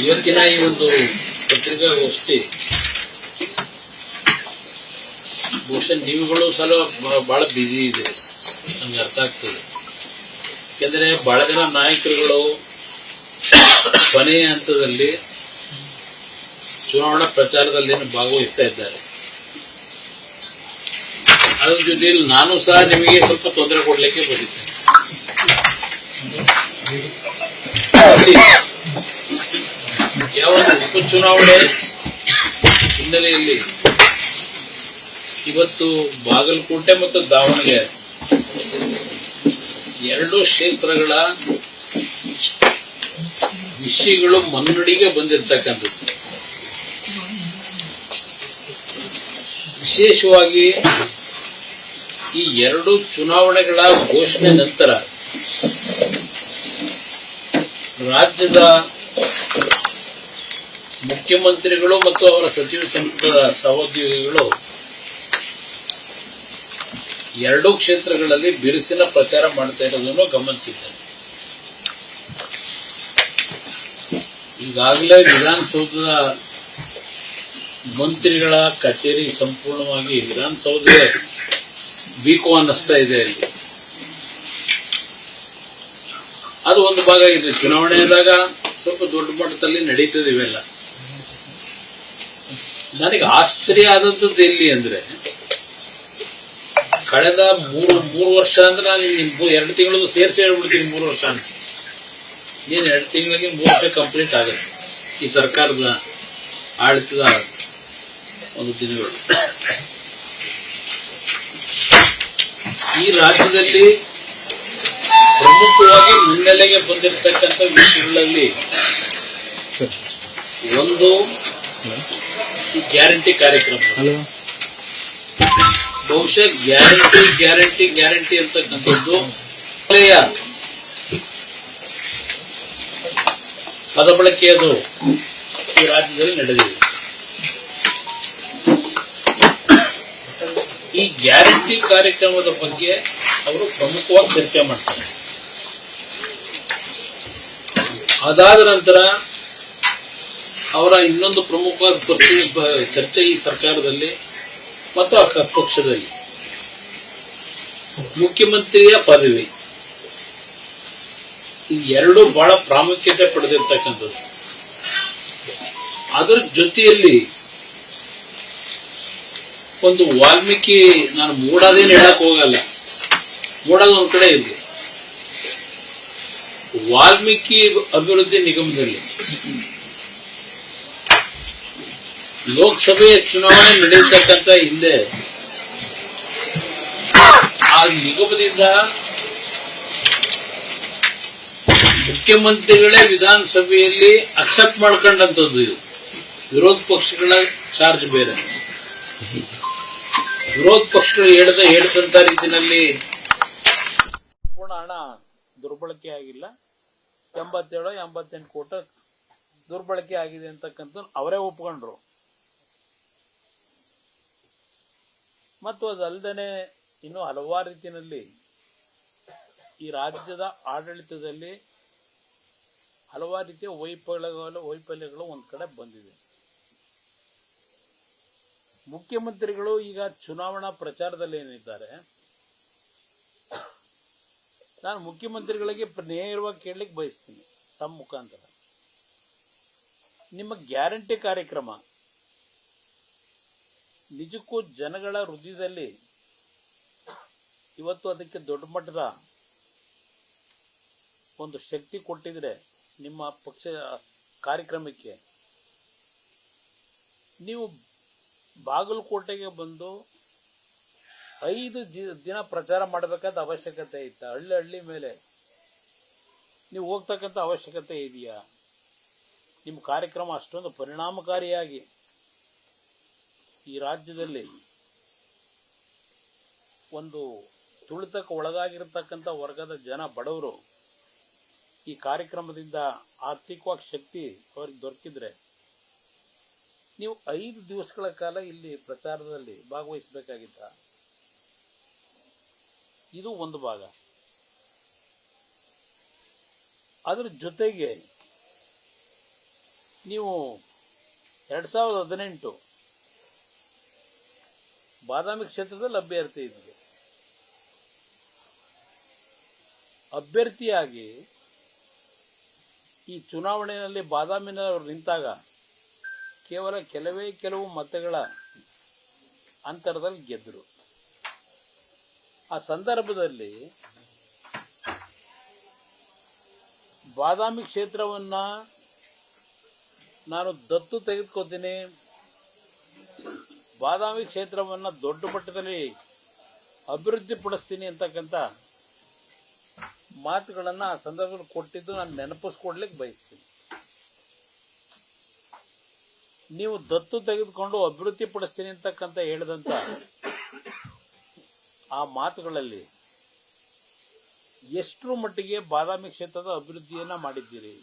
ಇವತ್ತಿನ ಈ ಒಂದು ಪತ್ರಿಕಾಗೋಷ್ಠಿ ಬಹುಶಃ ನೀವುಗಳು ಸಲ ಬಹಳ ಬ್ಯುಸಿ ಇದೆ, ನಮ್ಗೆ ಅರ್ಥ ಆಗ್ತದೆ. ಯಾಕೆಂದ್ರೆ ಬಹಳ ಜನ ನಾಯಕರುಗಳು ಕೊನೆಯ ಹಂತದಲ್ಲಿ ಚುನಾವಣಾ ಪ್ರಚಾರದಲ್ಲಿ ಭಾಗವಹಿಸ್ತಾ ಇದ್ದಾರೆ. ಅದರ ಜೊತೆಯಲ್ಲಿ ನಾನು ಸಹ ನಿಮಗೆ ಸ್ವಲ್ಪ ತೊಂದರೆ ಕೊಡ್ಲಿಕ್ಕೆ ಬಂದಿದ್ದೇನೆ. ಯಾವ ಉಪಚುನಾವಣೆ ಹಿನ್ನೆಲೆಯಲ್ಲಿ ಇವತ್ತು ಬಾಗಲಕೋಟೆ ಮತ್ತು ದಾವಣಗೆರೆ ಎರಡು ಕ್ಷೇತ್ರಗಳ ವಿಷಯಗಳು ಮುನ್ನುಡಿಗೆ ಬಂದಿರತಕ್ಕಂಥದ್ದು. ವಿಶೇಷವಾಗಿ ಈ ಎರಡು ಚುನಾವಣೆಗಳ ಘೋಷಣೆ ನಂತರ ರಾಜ್ಯದ ಮುಖ್ಯಮಂತ್ರಿಗಳು ಮತ್ತು ಅವರ ಸಚಿವ ಸಂಪುಟದ ಸಹೋದ್ಯೋಗಿಗಳು ಎರಡೂ ಕ್ಷೇತ್ರಗಳಲ್ಲಿ ಬಿರುಸಿನ ಪ್ರಚಾರ ಮಾಡ್ತಾ ಇರೋದನ್ನು ಗಮನಿಸಿದ್ದಾರೆ. ಈಗಾಗಲೇ ವಿಧಾನಸೌಧದ ಮಂತ್ರಿಗಳ ಕಚೇರಿ ಸಂಪೂರ್ಣವಾಗಿ ವಿಧಾನಸೌಧವೇ ಬೀಕೋ ಅನ್ನಿಸ್ತಾ ಇದೆ. ಅಲ್ಲಿ ಅದು ಒಂದು ಭಾಗ ಇದೆ. ಚುನಾವಣೆ ಆದಾಗ ಸ್ವಲ್ಪ ದೊಡ್ಡ ಮಟ್ಟದಲ್ಲಿ ನಡೀತದೆ ಇವೆಲ್ಲ. ನನಗೆ ಆಶ್ಚರ್ಯ ಆದಂಥದ್ದು ಎಲ್ಲಿ ಅಂದ್ರೆ, ಕಳೆದ ಮೂರು ವರ್ಷ ಅಂದ್ರೆ ನಾನು 2 ತಿಂಗಳದ್ದು ಸೇರಿಸಿ ಹೇಳ್ಬಿಡ್ತೀನಿ. 3 ವರ್ಷ ನೀನು 2 ತಿಂಗಳಿಗೆ 3 ವರ್ಷ ಕಂಪ್ಲೀಟ್ ಆಗುತ್ತೆ ಈ ಸರ್ಕಾರದ ಆಡಳಿತದ ಒಂದು ದಿನಗಳು. ಈ ರಾಜ್ಯದಲ್ಲಿ ಪ್ರಮುಖವಾಗಿ ಮುನ್ನೆಲೆಗೆ ಬಂದಿರತಕ್ಕಂಥ ವಿಷಯಗಳಲ್ಲಿ ಒಂದು ಈ ಗ್ಯಾರಂಟಿ ಕಾರ್ಯಕ್ರಮ. ಬಹುಶಃ ಗ್ಯಾರಂಟಿ ಅಂತಕ್ಕಂಥದ್ದು ಪದ ಬಳಕೆಯದು ಈ ರಾಜ್ಯದಲ್ಲಿ ನಡೆದಿದೆ. ಈ ಗ್ಯಾರಂಟಿ ಕಾರ್ಯಕ್ರಮದ ಬಗ್ಗೆ ಅವರು ಪ್ರಮುಖವಾಗಿ ಚರ್ಚೆ ಮಾಡ್ತಾರೆ. ಅದಾದ ನಂತರ ಅವರ ಇನ್ನೊಂದು ಪ್ರಮುಖವಾದ ಚರ್ಚೆ ಈ ಸರ್ಕಾರದಲ್ಲಿ ಮತ್ತು ಆ ಪಕ್ಷದಲ್ಲಿ ಮುಖ್ಯಮಂತ್ರಿಯ ಪದವಿ. ಈ ಎರಡು ಬಹಳ ಪ್ರಾಮುಖ್ಯತೆ ಪಡೆದಿರ್ತಕ್ಕಂಥದ್ದು. ಅದರ ಜೊತೆಯಲ್ಲಿ ಒಂದು ವಾಲ್ಮೀಕಿ, ನಾನು ಮೂಡಾದೇನು ಹೇಳಕ್ ಹೋಗಲ್ಲ, ಮೂಡೋದು ಒಂದ್ ಕಡೆ ಇರಲಿ, ವಾಲ್ಮೀಕಿ ಅಭಿವೃದ್ಧಿ ನಿಗಮದಲ್ಲಿ ಲೋಕಸಭೆಯ ಚುನಾವಣೆ ನಡೆಯತಕ್ಕಂಥ ಹಿಂದೆ ಆ ನಿಗಮದಿಂದ ಮುಖ್ಯಮಂತ್ರಿಗಳೇ ವಿಧಾನಸಭೆಯಲ್ಲಿ ಅಕ್ಸೆಪ್ಟ್ ಮಾಡ್ಕೊಂಡಂಥದ್ದು. ಇದು ವಿರೋಧ ಪಕ್ಷಗಳ ಚಾರ್ಜ್ ಬೇರೆ. ವಿರೋಧ ಪಕ್ಷಗಳು ಹೇಳಿದಂತ ರೀತಿಯಲ್ಲಿ ಪೂರ್ಣ ಹಣ ದುರ್ಬಳಕೆ ಆಗಿಲ್ಲ, 87-88 ಕೋಟಿ ದುರ್ಬಳಕೆ ಆಗಿದೆ ಅಂತಕ್ಕಂಥ ಅವರೇ ಒಪ್ಕೊಂಡ್ರು. ಮತ್ತು ಅದಲ್ಲದೆ ಇನ್ನು ಹಲವಾರು ರೀತಿಯಲ್ಲಿ ಈ ರಾಜ್ಯದ ಆಡಳಿತದಲ್ಲಿ ಹಲವಾರು ರೀತಿಯ ವೈಫಲ್ಯಗಳು ಒಂದ್ ಕಡೆ ಬಂದಿದೆ. ಮುಖ್ಯಮಂತ್ರಿಗಳು ಈಗ ಚುನಾವಣಾ ಪ್ರಚಾರದಲ್ಲಿ ಏನಿದ್ದಾರೆ, ನಾನು ಮುಖ್ಯಮಂತ್ರಿಗಳಿಗೆ ನೇರವಾಗಿ ಕೇಳಲಿಕ್ಕೆ ಬಯಸ್ತೀನಿ ತಮ್ಮ ಮುಖಾಂತರ, ನಿಮ್ಮ ಗ್ಯಾರಂಟಿ ಕಾರ್ಯಕ್ರಮ ನಿಜಕ್ಕೂ ಜನಗಳ ಹೃದಯದಲ್ಲಿ ಇವತ್ತು ಅದಕ್ಕೆ ದೊಡ್ಡ ಮಟ್ಟದ ಒಂದು ಶಕ್ತಿ ಕೊಟ್ಟಿದ್ರೆ ನಿಮ್ಮ ಪಕ್ಷ ಕಾರ್ಯಕ್ರಮಕ್ಕೆ, ನೀವು ಬಾಗಲಕೋಟೆಗೆ ಬಂದು 5 ದಿನ ಪ್ರಚಾರ ಮಾಡಬೇಕಾದ ಅವಶ್ಯಕತೆ ಇತ್ತ? ಹಳ್ಳಿ ಮೇಲೆ ನೀವು ಹೋಗ್ತಕ್ಕಂಥ ಅವಶ್ಯಕತೆ ಇದೆಯಾ? ನಿಮ್ಮ ಕಾರ್ಯಕ್ರಮ ಅಷ್ಟೊಂದು ಪರಿಣಾಮಕಾರಿಯಾಗಿ ಈ ರಾಜ್ಯದಲ್ಲಿ ಒಂದು ತುಳಿತಕ್ಕೆ ಒಳಗಾಗಿರತಕ್ಕಂಥ ವರ್ಗದ ಜನ, ಬಡವರು ಈ ಕಾರ್ಯಕ್ರಮದಿಂದ ಆರ್ಥಿಕವಾಗಿ ಶಕ್ತಿ ಅವರಿಗೆ ದೊರಕಿದ್ರೆ ನೀವು 5 ದಿವಸಗಳ ಕಾಲ ಇಲ್ಲಿ ಪ್ರಚಾರದಲ್ಲಿ ಭಾಗವಹಿಸಬೇಕಾಗಿತ್ತ? ಇದು ಒಂದು ಭಾಗ. ಅದರ ಜೊತೆಗೆ ನೀವು 2018 ಬಾದಾಮಿ ಕ್ಷೇತ್ರದಲ್ಲಿ ಅಭ್ಯರ್ಥಿ ಇದ್ದರು. ಅಭ್ಯರ್ಥಿಯಾಗಿ ಈ ಚುನಾವಣೆಯಲ್ಲಿ ಬಾದಾಮಿನವರು ನಿಂತಾಗ ಕೇವಲ ಕೆಲವು ಮತಗಳ ಅಂತರದಲ್ಲಿ ಗೆದ್ದರು. ಆ ಸಂದರ್ಭದಲ್ಲಿ ಬಾದಾಮಿ ಕ್ಷೇತ್ರವನ್ನ ನಾನು ದತ್ತು ತೆಗೆದುಕೊತೀನಿ, ಬಾದಾಮಿ ಕ್ಷೇತ್ರವನ್ನ ದೊಡ್ಡ ಮಟ್ಟದಲ್ಲಿ ಅಭಿವೃದ್ಧಿ ಪಡಿಸ್ತೀನಿ ಅಂತಕ್ಕಂಥ ಮಾತುಗಳನ್ನ ಆ ಸಂದರ್ಭದಲ್ಲಿ ಕೊಟ್ಟಿದ್ದು ನಾನು ನೆನಪಿಸ್ಕೊಡ್ಲಿಕ್ಕೆ ಬಯಸ್ತೀನಿ. ನೀವು ದತ್ತು ತೆಗೆದುಕೊಂಡು ಅಭಿವೃದ್ಧಿ ಪಡಿಸ್ತೀನಿ ಅಂತಕ್ಕಂಥ ಹೇಳಿದಂತ ಆ ಮಾತುಗಳಲ್ಲಿ ಎಷ್ಟರ ಮಟ್ಟಿಗೆ ಬಾದಾಮಿ ಕ್ಷೇತ್ರದ ಅಭಿವೃದ್ಧಿಯನ್ನ ಮಾಡಿದ್ದೀರಿ?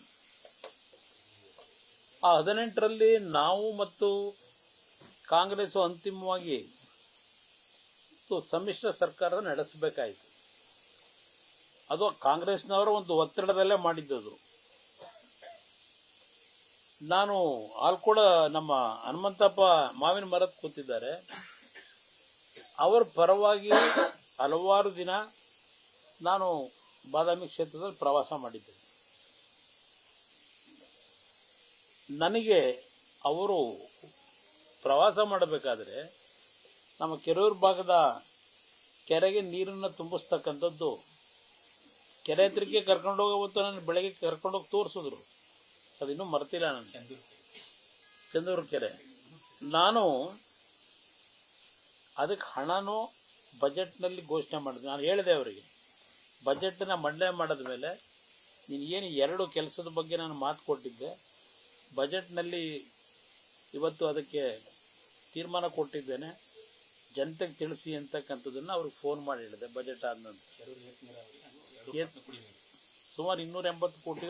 ಆ 18ರಲ್ಲಿ ನಾವು ಮತ್ತು ಕಾಂಗ್ರೆಸ್ ಅಂತಿಮವಾಗಿ ಸಮ್ಮಿಶ್ರ ಸರ್ಕಾರ ನಡೆಸಬೇಕಾಯಿತು. ಅದು ಕಾಂಗ್ರೆಸ್ನವರ ಒಂದು ಒತ್ತಡದಲ್ಲೇ ಮಾಡಿದ್ದದು. ನಾನು ಅಲ್ಲಿ ಕೂಡ ನಮ್ಮ ಹನುಮಂತಪ್ಪ ಮಾವಿನ ಮರದ ಕೂತಿದ್ದಾರೆ, ಅವರ ಪರವಾಗಿ ಹಲವಾರು ದಿನ ನಾನು ಬಾದಾಮಿ ಕ್ಷೇತ್ರದಲ್ಲಿ ಪ್ರವಾಸ ಮಾಡಿದ್ದೆ. ನನಗೆ ಅವರು ಪ್ರವಾಸ ಮಾಡಬೇಕಾದ್ರೆ ನಮ್ಮ ಕೆರೂರು ಭಾಗದ ಕೆರೆಗೆ ನೀರನ್ನು ತುಂಬಿಸ್ತಕ್ಕಂಥದ್ದು, ಕೆರೆ ಹತ್ರಕ್ಕೆ ಕರ್ಕೊಂಡೋಗವತ್ತು ನಾನು ಬೆಳಗ್ಗೆ ಕರ್ಕೊಂಡೋಗಿ ತೋರಿಸಿದ್ರು, ಅದಿನ್ನೂ ಮರ್ತಿಲ್ಲ ನನಗೆ. ಚಂದೂರು ಕೆರೆ ನಾನು ಅದಕ್ಕೆ ಹಣನೂ ಬಜೆಟ್ನಲ್ಲಿ ಘೋಷಣೆ ಮಾಡಿದೆ. ನಾನು ಹೇಳಿದೆ ಅವರಿಗೆ, ಬಜೆಟ್ನ ಮಂಡನೆ ಮಾಡಿದ ಮೇಲೆ ನೀನು ಏನು 2 ಕೆಲಸದ ಬಗ್ಗೆ ನಾನು ಮಾತು ಕೊಟ್ಟಿದ್ದೆ, ಬಜೆಟ್ನಲ್ಲಿ ಇವತ್ತು ಅದಕ್ಕೆ ತೀರ್ಮಾನ ಕೊಟ್ಟಿದ್ದೇನೆ, ಜನತೆಗೆ ತಿಳಿಸಿ ಅಂತಕ್ಕಂಥದ್ದನ್ನು ಅವ್ರಿಗೆ ಫೋನ್ ಮಾಡಿ ಹೇಳಿದೆ. ಬಜೆಟ್ ಆದ ನಂತರ ಸುಮಾರು 280 ಕೋಟಿ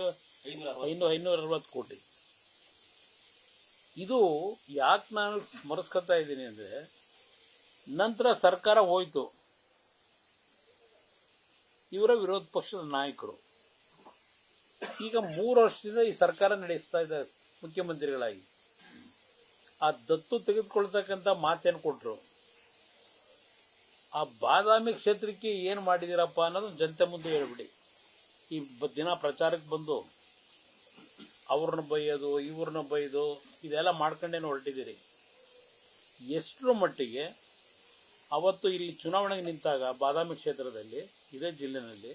560 ಕೋಟಿ. ಇದು ಯಾಕೆ ನಾನು ಸ್ಮರಿಸ್ಕೊತಾ ಇದ್ದೀನಿ ಅಂದ್ರೆ, ನಂತರ ಸರ್ಕಾರ ಹೋಯ್ತು, ಇವರ ವಿರೋಧ ಪಕ್ಷದ ನಾಯಕರು ಈಗ 3 ವರ್ಷದಿಂದ ಈ ಸರ್ಕಾರ ನಡೆಸ್ತಾ ಇದ್ದಾರೆ ಮುಖ್ಯಮಂತ್ರಿಗಳಾಗಿ. ಆ ದತ್ತು ತೆಗೆದುಕೊಳ್ತಕ್ಕಂಥ ಮಾತೇನು ಕೊಟ್ರು, ಆ ಬಾದಾಮಿ ಕ್ಷೇತ್ರಕ್ಕೆ ಏನು ಮಾಡಿದಿರಪ್ಪ ಅನ್ನೋದು ಜನತೆ ಮುಂದೆ ಹೇಳ್ಬಿಡಿ. ಈ ದಿನ ಪ್ರಚಾರಕ್ಕೆ ಬಂದು ಅವ್ರನ್ನ ಬೈಯೋದು ಇವ್ರನ್ನ ಬೈಯೋದು ಇದೆಲ್ಲ ಮಾಡ್ಕೊಂಡೇನು ಹೊರಟಿದ್ದೀರಿ? ಎಷ್ಟರ ಮಟ್ಟಿಗೆ ಅವತ್ತು ಇಲ್ಲಿ ಚುನಾವಣೆಗೆ ನಿಂತಾಗ ಬಾದಾಮಿ ಕ್ಷೇತ್ರದಲ್ಲಿ ಇದೇ ಜಿಲ್ಲೆನಲ್ಲಿ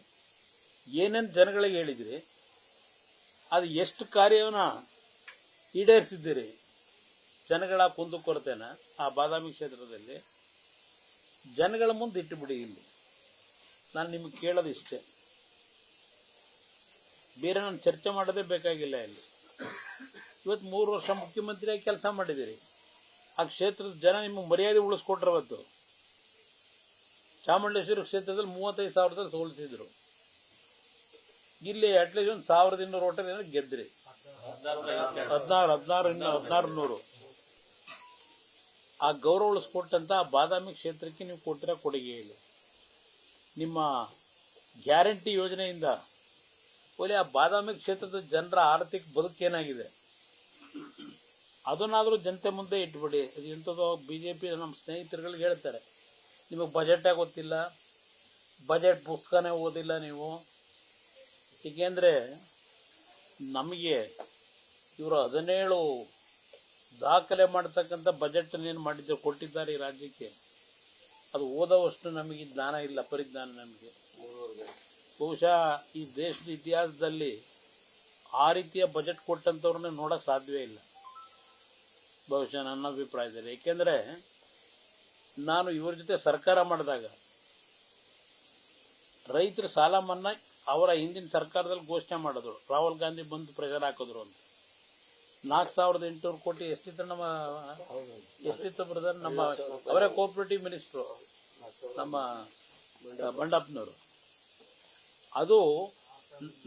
ಏನೇನು ಜನಗಳಿಗೆ ಹೇಳಿದ್ರಿ, ಅದು ಎಷ್ಟು ಕಾರ್ಯವನ್ನ ಈಡೇರಿಸಿದ್ದೀರಿ? ಜನಗಳ ಕುಂದುಕೊರತೆನ ಆ ಬಾದಾಮಿ ಕ್ಷೇತ್ರದಲ್ಲಿ ಜನಗಳ ಮುಂದೆ ಇಟ್ಟುಬಿಡಿ. ಇಲ್ಲಿ ನಾನು ನಿಮಗೆ ಕೇಳೋದು ಇಷ್ಟೇ, ಬೇರೆ ನಾನು ಚರ್ಚೆ ಮಾಡೋದೇ ಬೇಕಾಗಿಲ್ಲ. ಇಲ್ಲಿ ಇವತ್ತು 3 ವರ್ಷ ಮುಖ್ಯಮಂತ್ರಿಯಾಗಿ ಕೆಲಸ ಮಾಡಿದ್ದೀರಿ, ಆ ಕ್ಷೇತ್ರದ ಜನ ನಿಮಗೆ ಮರ್ಯಾದೆ ಉಳಿಸ್ಕೊಟ್ರವತ್ತು. ಚಾಮುಂಡೇಶ್ವರಿ ಕ್ಷೇತ್ರದಲ್ಲಿ 35,000 ಸೋಲಿಸಿದ್ರು, ಇಲ್ಲಿ ಅಟ್ಲೀಸ್ಟ್ ಒಂದು 1,200 ಓಟರ್ ಗೆದ್ರಿ. 1600 ಆ ಗೌರವ ಉಳಿಸ್ಕೊಟ್ಟಂತ ಬಾದಾಮಿ ಕ್ಷೇತ್ರಕ್ಕೆ ನೀವು ಕೊಟ್ಟಿರೋ ಕೊಡುಗೆ ಇಲ್ಲ. ನಿಮ್ಮ ಗ್ಯಾರಂಟಿ ಯೋಜನೆಯಿಂದ ಒಳ್ಳೆ ಆ ಬಾದಾಮಿ ಕ್ಷೇತ್ರದ ಜನರ ಆರ್ಥಿಕ ಬದುಕೇನಾಗಿದೆ ಅದನ್ನಾದ್ರೂ ಜನತೆ ಮುಂದೆ ಇಟ್ಬಿಡಿ. ಅದು ಎಂಥದೋ ಬಿಜೆಪಿ ನಮ್ಮ ಸ್ನೇಹಿತರುಗಳಿಗೆ ಹೇಳ್ತಾರೆ, ನಿಮಗೆ ಬಜೆಟೇ ಗೊತ್ತಿಲ್ಲ, ಬಜೆಟ್ ಪುಸ್ತಕನೇ ಓದಿಲ್ಲ ನೀವು. ಏಕೆಂದ್ರೆ ನಮಗೆ ಇವರು 17 ದಾಖಲೆ ಮಾಡತಕ್ಕಂಥ ಬಜೆಟ್ ಏನು ಮಾಡಿದ್ರು ಕೊಟ್ಟಿದ್ದಾರೆ ಈ ರಾಜ್ಯಕ್ಕೆ, ಅದು ಓದೋವಷ್ಟು ನಮಗೆ ಜ್ಞಾನ ಇಲ್ಲ, ಪರಿಜ್ಞಾನ ನಮಗೆ. ಬಹುಶಃ ಈ ದೇಶದ ಇತಿಹಾಸದಲ್ಲಿ ಆ ರೀತಿಯ ಬಜೆಟ್ ಕೊಟ್ಟಂತವ್ರನ್ನ ನೋಡಕ್ ಸಾಧ್ಯವೇ ಇಲ್ಲ, ಬಹುಶಃ ನನ್ನ ಅಭಿಪ್ರಾಯದಲ್ಲಿ. ಏಕೆಂದ್ರೆ ನಾನು ಇವ್ರ ಜೊತೆ ಸರ್ಕಾರ ಮಾಡಿದಾಗ ರೈತರ ಸಾಲ ಮನ್ನಾ ಅವರ ಹಿಂದಿನ ಸರ್ಕಾರದಲ್ಲಿ ಘೋಷಣೆ ಮಾಡಿದ್ರು, ರಾಹುಲ್ ಗಾಂಧಿ ಬಂದು ಪ್ರೆಷರ್ ಹಾಕಿದ್ರು ಅಂತ. 4,800 ಕೋಟಿ ಎಷ್ಟಿತ್ತು ಬ್ರದರ್? ನಮ್ಮ ಅವರೇ ಕೋಆಪರೇಟಿವ್ ಮಿನಿಸ್ಟ್ರು ನಮ್ಮ ಬಂಡಪ್ಪನವರು. ಅದು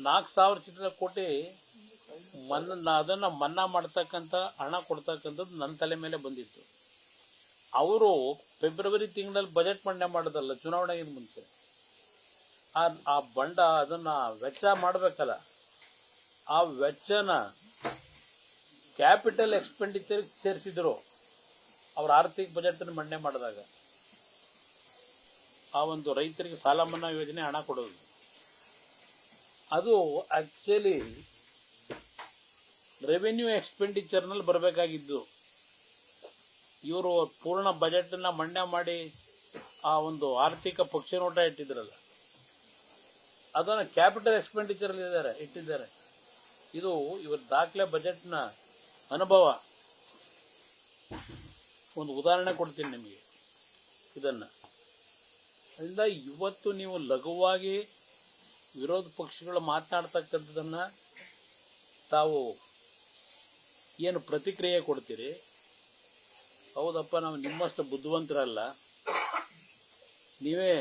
4,000 ಕೋಟಿ ಅದನ್ನ ಮನ್ನಾ ಮಾಡ್ತಕ್ಕಂಥ ಹಣ ಕೊಡ್ತಕ್ಕಂಥದ್ದು ನನ್ನ ತಲೆ ಮೇಲೆ ಬಂದಿತ್ತು. ಅವರು ಫೆಬ್ರವರಿ ತಿಂಗಳಲ್ಲಿ ಬಜೆಟ್ ಮಂಡನೆ ಮಾಡೋದಲ್ಲ, ಚುನಾವಣೆಗೆ ಮುಂಚೆ ಆ ಅದನ್ನ ವೆಚ್ಚ ಮಾಡಬೇಕಲ್ಲ, ಆ ವೆಚ್ಚನ ಕ್ಯಾಪಿಟಲ್ ಎಕ್ಸ್ಪೆಂಡಿಚರ್ ಸೇರಿಸಿದ್ರು ಅವ್ರ ಆರ್ಥಿಕ ಬಜೆಟ್ ಮಂಡನೆ ಮಾಡಿದಾಗ. ಆ ಒಂದು ರೈತರಿಗೆ ಸಾಲ ಮನ್ನಾ ಯೋಜನೆ ಹಣ ಕೊಡೋದು, ಅದು ಆಕ್ಚುಲಿ ರೆವೆನ್ಯೂ ಎಕ್ಸ್ಪೆಂಡಿಚರ್ ನಲ್ಲಿ ಬರಬೇಕಾಗಿದ್ದು. ಇವರು ಪೂರ್ಣ ಬಜೆಟ್ ಅನ್ನ ಮಂಡನೆ ಮಾಡಿ ಆ ಒಂದು ಆರ್ಥಿಕ ಪಕ್ಷಿ ನೋಟ ಇಟ್ಟಿದ್ರಲ್ಲ, ಅದನ್ನು ಕ್ಯಾಪಿಟಲ್ ಎಕ್ಸ್ಪೆಂಡಿಚರ್ ಇಟ್ಟಿದ್ದಾರೆ. ಇದು ಇವರ ದಾಖಲೆ ಬಜೆಟ್ನ ಅನುಭವ. ಒಂದು ಉದಾಹರಣೆ ಕೊಡ್ತೀನಿ ನಿಮಗೆ ಇದನ್ನ. ಅದರಿಂದ ಇವತ್ತು ನೀವು ಲಘುವಾಗಿ ವಿರೋಧ ಪಕ್ಷಗಳು ಮಾತನಾಡ್ತಕ್ಕಂಥದನ್ನ ತಾವು ಏನು ಪ್ರತಿಕ್ರಿಯೆ ಕೊಡ್ತೀರಿ, ಹೌದಪ್ಪ ನಾವು ನಿಮ್ಮಷ್ಟು ಬುದ್ಧಿವಂತರಲ್ಲ, ನೀವೇ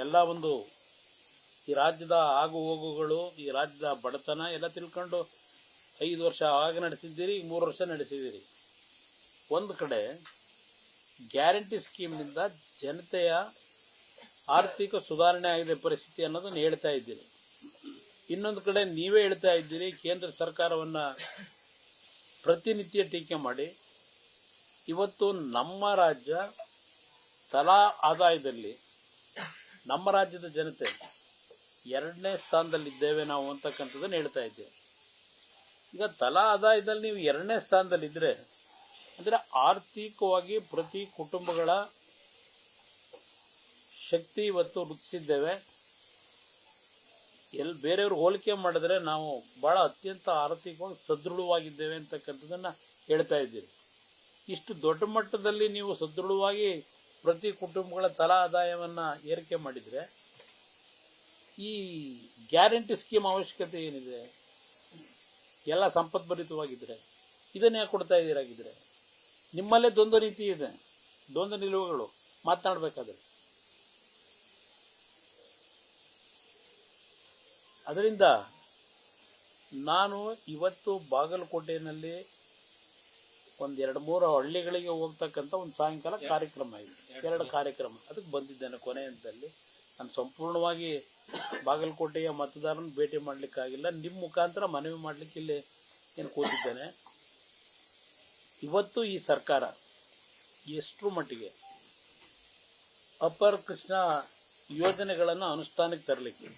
ಎಲ್ಲ ಒಂದು ಈ ರಾಜ್ಯದ ಆಗು ಹೋಗುಗಳು, ಈ ರಾಜ್ಯದ ಬಡತನ ಎಲ್ಲ ತಿಳ್ಕೊಂಡು 5 ವರ್ಷ ಆಗ ನಡೆಸಿದ್ದೀರಿ, 3 ವರ್ಷ ನಡೆಸಿದ್ದೀರಿ. ಒಂದು ಕಡೆ ಗ್ಯಾರಂಟಿ ಸ್ಕೀಮ್ನಿಂದ ಜನತೆಯ ಆರ್ಥಿಕ ಸುಧಾರಣೆ ಆಗಿದೆ ಪರಿಸ್ಥಿತಿ ಅನ್ನೋದನ್ನು ಹೇಳ್ತಾ ಇದ್ದೀರಿ. ಇನ್ನೊಂದು ಕಡೆ ನೀವೇ ಹೇಳ್ತಾ ಇದ್ದೀರಿ ಕೇಂದ್ರ ಸರ್ಕಾರವನ್ನ ಪ್ರತಿನಿತ್ಯ ಟೀಕೆ ಮಾಡಿ ಇವತ್ತು ನಮ್ಮ ರಾಜ್ಯ ತಲಾ ಆದಾಯದಲ್ಲಿ ನಮ್ಮ ರಾಜ್ಯದ ಜನತೆ 2ನೇ ಸ್ಥಾನದಲ್ಲಿದ್ದೇವೆ ನಾವು ಅಂತಕ್ಕಂಥದ್ದನ್ನು ಹೇಳ್ತಾ ಇದ್ದೇವೆ. ಈಗ ತಲಾ ಆದಾಯದಲ್ಲಿ ನೀವು 2ನೇ ಸ್ಥಾನದಲ್ಲಿದ್ದರೆ ಅಂದ್ರೆ ಆರ್ಥಿಕವಾಗಿ ಪ್ರತಿ ಕುಟುಂಬಗಳ ಶಕ್ತಿ ಇವತ್ತು ವೃದ್ಧಿಸಿದ್ದೇವೆ. ಬೇರೆಯವರು ಹೋಲಿಕೆ ಮಾಡಿದ್ರೆ ನಾವು ಬಹಳ ಅತ್ಯಂತ ಆರ್ಥಿಕವಾಗಿ ಸದೃಢವಾಗಿದ್ದೇವೆ ಅಂತಕ್ಕಂಥದ್ದನ್ನ ಹೇಳ್ತಾ ಇದ್ದೀರಿ. ಇಷ್ಟು ದೊಡ್ಡ ಮಟ್ಟದಲ್ಲಿ ನೀವು ಸದೃಢವಾಗಿ ಪ್ರತಿ ಕುಟುಂಬಗಳ ತಲಾ ಆದಾಯವನ್ನ ಏರಿಕೆ ಮಾಡಿದ್ರೆ ಈ ಗ್ಯಾರಂಟಿ ಸ್ಕೀಮ್ ಅವಶ್ಯಕತೆ ಏನಿದೆ? ಎಲ್ಲ ಸಂಪದ್ಭರಿತವಾಗಿದ್ರೆ ಇದನ್ನ ಯಾಕೆ ಕೊಡ್ತಾ ಇದ್ದೀರಾಗಿದ್ರೆ? ನಿಮ್ಮಲ್ಲೇ ದ್ವಂದ್ವ ನೀತಿ ಇದೆ, ದ್ವಂದ್ವ ನಿಲುವುಗಳು ಮಾತನಾಡಬೇಕಾದ್ರೆ. ಅದರಿಂದ ನಾನು ಇವತ್ತು ಬಾಗಲಕೋಟೆಯಲ್ಲಿ 1-2-3 ಹಳ್ಳಿಗಳಿಗೆ ಹೋಗ್ತಕ್ಕಂಥ ಒಂದು ಸಾಯಂಕಾಲ ಕಾರ್ಯಕ್ರಮ ಇದೆ, 2 ಕಾರ್ಯಕ್ರಮ, ಅದಕ್ಕೆ ಬಂದಿದ್ದೇನೆ. ಕೊನೆ ಹಂತದಲ್ಲಿ ನಾನು ಸಂಪೂರ್ಣವಾಗಿ ಬಾಗಲಕೋಟೆಯ ಮತದಾರನ ಭೇಟಿ ಮಾಡಲಿಕ್ಕಾಗಿಲ್ಲ, ನಿಮ್ಮ ಮುಖಾಂತರ ಮನವಿ ಮಾಡಲಿಕ್ಕೆ ಇಲ್ಲಿ ಏನು ಕೂತಿದ್ದೇನೆ. ಇವತ್ತು ಈ ಸರ್ಕಾರ ಎಷ್ಟು ಮಟ್ಟಿಗೆ ಅಪರ್ ಕೃಷ್ಣ ಯೋಜನೆಗಳನ್ನು ಅನುಷ್ಠಾನಕ್ಕೆ ತರಲಿಕ್ಕೆ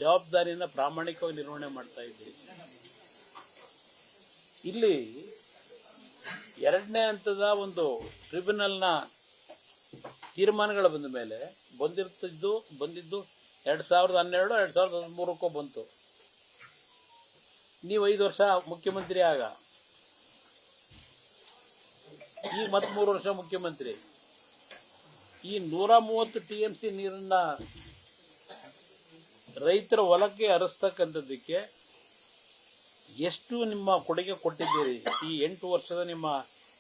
ಜವಾಬ್ದಾರಿಯಿಂದ ಪ್ರಾಮಾಣಿಕವಾಗಿ ನಿರ್ವಹಣೆ ಮಾಡ್ತಾ ಇದ್ದೀರಿ. ಇಲ್ಲಿ 2ನೇ ಹಂತದ ಒಂದು ಟ್ರಿಬ್ಯುನಲ್ನ ತೀರ್ಮಾನಗಳು ಬಂದ ಮೇಲೆ ಬಂದಿದ್ದು 2012, 2013 ಬಂತು. ನೀವು 5 ವರ್ಷ ಮುಖ್ಯಮಂತ್ರಿ ಆಗ, ಈಗ ಮತ್ತೆ 3 ವರ್ಷ ಮುಖ್ಯಮಂತ್ರಿ. ಈ 130 TMC ನೀರನ್ನ ರೈತರ ಹೊಲಕ್ಕೆ ಹರಿಸ್ತಕ್ಕಂಥದ್ದಕ್ಕೆ ಎಷ್ಟು ನಿಮ್ಮ ಕೊಡುಗೆ ಕೊಟ್ಟಿದ್ದೀರಿ ಈ 8 ವರ್ಷದ ನಿಮ್ಮ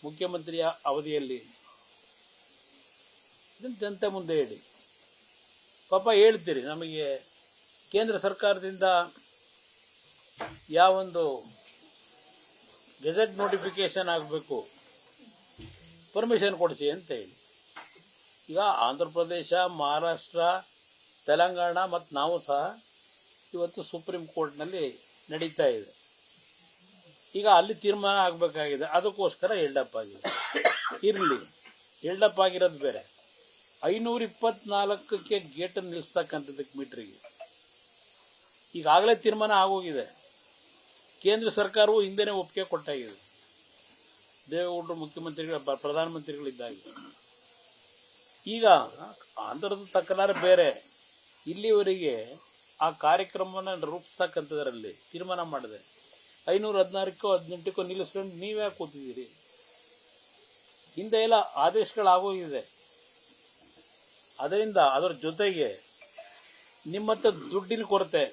ಮುಖ್ಯಮಂತ್ರಿಯ ಅವಧಿಯಲ್ಲಿ? ಇದನ್ನು ಜನತೆ ಮುಂದೆ ಹೇಳಿ. ಪಾಪ ಹೇಳ್ತೀರಿ ನಮಗೆ ಕೇಂದ್ರ ಸರ್ಕಾರದಿಂದ ಯಾವೊಂದು ಗೆಜೆಟ್ ನೋಟಿಫಿಕೇಶನ್ ಆಗಬೇಕು, ಪರ್ಮಿಷನ್ ಕೊಡಿಸಿ ಅಂತ ಹೇಳಿ. ಈಗ ಆಂಧ್ರ ಪ್ರದೇಶ, ಮಹಾರಾಷ್ಟ್ರ, ತೆಲಂಗಾಣ ಮತ್ತು ನಾವು ಸಹ ಇವತ್ತು ಸುಪ್ರೀಂ ಕೋರ್ಟ್ನಲ್ಲಿ ನಡೀತಾ ಇದೆ. ಈಗ ಅಲ್ಲಿ ತೀರ್ಮಾನ ಆಗಬೇಕಾಗಿದೆ, ಅದಕ್ಕೋಸ್ಕರ ಎಲ್ಡಪ್ ಆಗಿದೆ. ಇರಲಿ, ಎಲ್ಡಪ್ ಆಗಿರೋದು ಬೇರೆ. 524ಕ್ಕೆ ಗೇಟ್ ನಿಲ್ಲಿಸ್ತಕ್ಕಂಥದ್ದಕ್ಕೆ ಮೀಟ್ರಿಗೆ ಈಗಾಗಲೇ ತೀರ್ಮಾನ ಆಗೋಗಿದೆ. ಕೇಂದ್ರ ಸರ್ಕಾರವು ಹಿಂದೆನೇ ಒಪ್ಪಿಗೆ ಕೊಟ್ಟಾಗಿದೆ, ದೇವೇಗೌಡರು ಮುಖ್ಯಮಂತ್ರಿಗಳ ಪ್ರಧಾನಮಂತ್ರಿಗಳಿದ್ದಾಗ. ಈಗ ಆಂಧ್ರದ ತಕರಾರು ಬೇರೆ. ಇಲ್ಲಿವರೆಗೆ ಆ ಕಾರ್ಯಕ್ರಮವನ್ನು ರೂಪಿಸ್ತಕ್ಕಂಥದ್ರಲ್ಲಿ ತೀರ್ಮಾನ ಮಾಡಿದೆ 516ಕ್ಕೋ 18ಕ್ಕೋ ನಿಲ್ಲಿಸ್ಕೊಂಡು ನೀವೇ ಕೂತಿದ್ದೀರಿ. ಹಿಂದೆ ಎಲ್ಲ ಆದೇಶಗಳಾಗೋಗಿದೆ. ಅದರಿಂದ ಅದರ ಜೊತೆಗೆ ನಿಮ್ಮತ್ತ ದುಡ್ಡಿನ ಕೊರತೆ.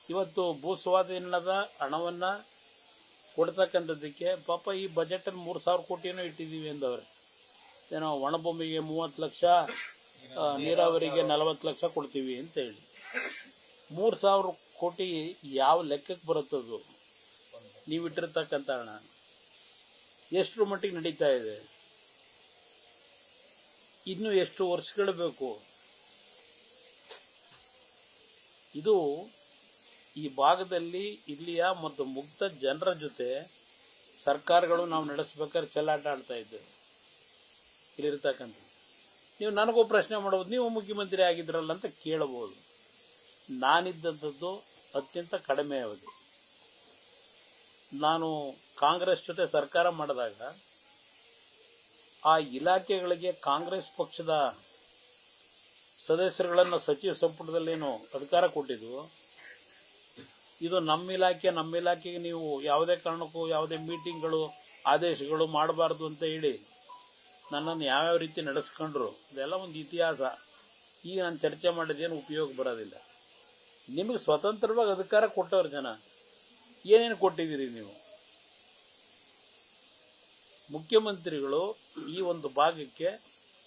ಇವತ್ತು ಭೂ ಸ್ವಾಧೀನದ ಹಣವನ್ನ ಕೊಡ್ತಕ್ಕಂಥದ್ದಕ್ಕೆ ಪಾಪ ಈ ಬಜೆಟ್ ಅಲ್ಲಿ 3,000 ಕೋಟಿನೂ ಇಟ್ಟಿದ್ದೀವಿ ಅಂದವ್ರೆ. ಏನೋ ಒಣಭೂಮಿಗೆ 30 ಲಕ್ಷ, ನೀರಾವರಿಗೆ 40 ಲಕ್ಷ ಕೊಡ್ತೀವಿ ಅಂತ ಹೇಳಿ. 3,000 ಕೋಟಿ ಯಾವ ಲೆಕ್ಕಕ್ಕೆ ಬರುತ್ತದು? ನೀವಿಟ್ಟಿರ್ತಕ್ಕಂಥ ಹಣ ಎಷ್ಟರ ಮಟ್ಟಿಗೆ ನಡೀತಾ ಇದೆ? ಇನ್ನು ಎಷ್ಟು ವರ್ಷಗಳು ಬೇಕು? ಇದು ಈ ಭಾಗದಲ್ಲಿ ಇಲ್ಲಿಯ ಮತ್ತು ಮುಕ್ತ ಜನರ ಜೊತೆ ಸರ್ಕಾರಗಳು ನಾವು ನಡೆಸಬೇಕಾದ್ರೆ ಚೆಲ್ಲಾಟ ಆಡ್ತಾ ಇದ್ದೇವೆ. ಇಲ್ಲಿರ್ತಕ್ಕಂಥ ನೀವು ನನಗೂ ಪ್ರಶ್ನೆ ಮಾಡಬಹುದು, ನೀವು ಮುಖ್ಯಮಂತ್ರಿ ಆಗಿದ್ರಲ್ಲ ಅಂತ ಕೇಳಬಹುದು. ನಾನಿದ್ದಂಥದ್ದು ಅತ್ಯಂತ ಕಡಿಮೆ ಅವಧಿ. ನಾನು ಕಾಂಗ್ರೆಸ್ ಜೊತೆ ಸರ್ಕಾರ ಮಾಡಿದಾಗ ಆ ಇಲಾಖೆಗಳಿಗೆ ಕಾಂಗ್ರೆಸ್ ಪಕ್ಷದ ಸದಸ್ಯರುಗಳನ್ನು ಸಚಿವ ಸಂಪುಟದಲ್ಲೇನು ಅಧಿಕಾರ ಕೊಟ್ಟಿದ್ವು. ಇದು ನಮ್ಮ ಇಲಾಖೆಗೆ ನೀವು ಯಾವುದೇ ಕಾರಣಕ್ಕೂ ಯಾವುದೇ ಮೀಟಿಂಗ್ಗಳು ಆದೇಶಗಳು ಮಾಡಬಾರ್ದು ಅಂತ ಹೇಳಿ ನನ್ನನ್ನು ಯಾವ್ಯಾವ ರೀತಿ ನಡೆಸ್ಕೊಂಡ್ರು ಇದೆಲ್ಲ ಒಂದು ಇತಿಹಾಸ. ಈಗ ನಾನು ಚರ್ಚೆ ಮಾಡಿದೇನು ಉಪಯೋಗ ಬರೋದಿಲ್ಲ. ನಿಮಗೆ ಸ್ವತಂತ್ರವಾಗಿ ಅಧಿಕಾರ ಕೊಟ್ಟವ್ರ ಜನ ಏನೇನು ಕೊಟ್ಟಿದ್ದೀರಿ ನೀವು? ಮುಖ್ಯಮಂತ್ರಿಗಳು ಈ ಒಂದು ಭಾಗಕ್ಕೆ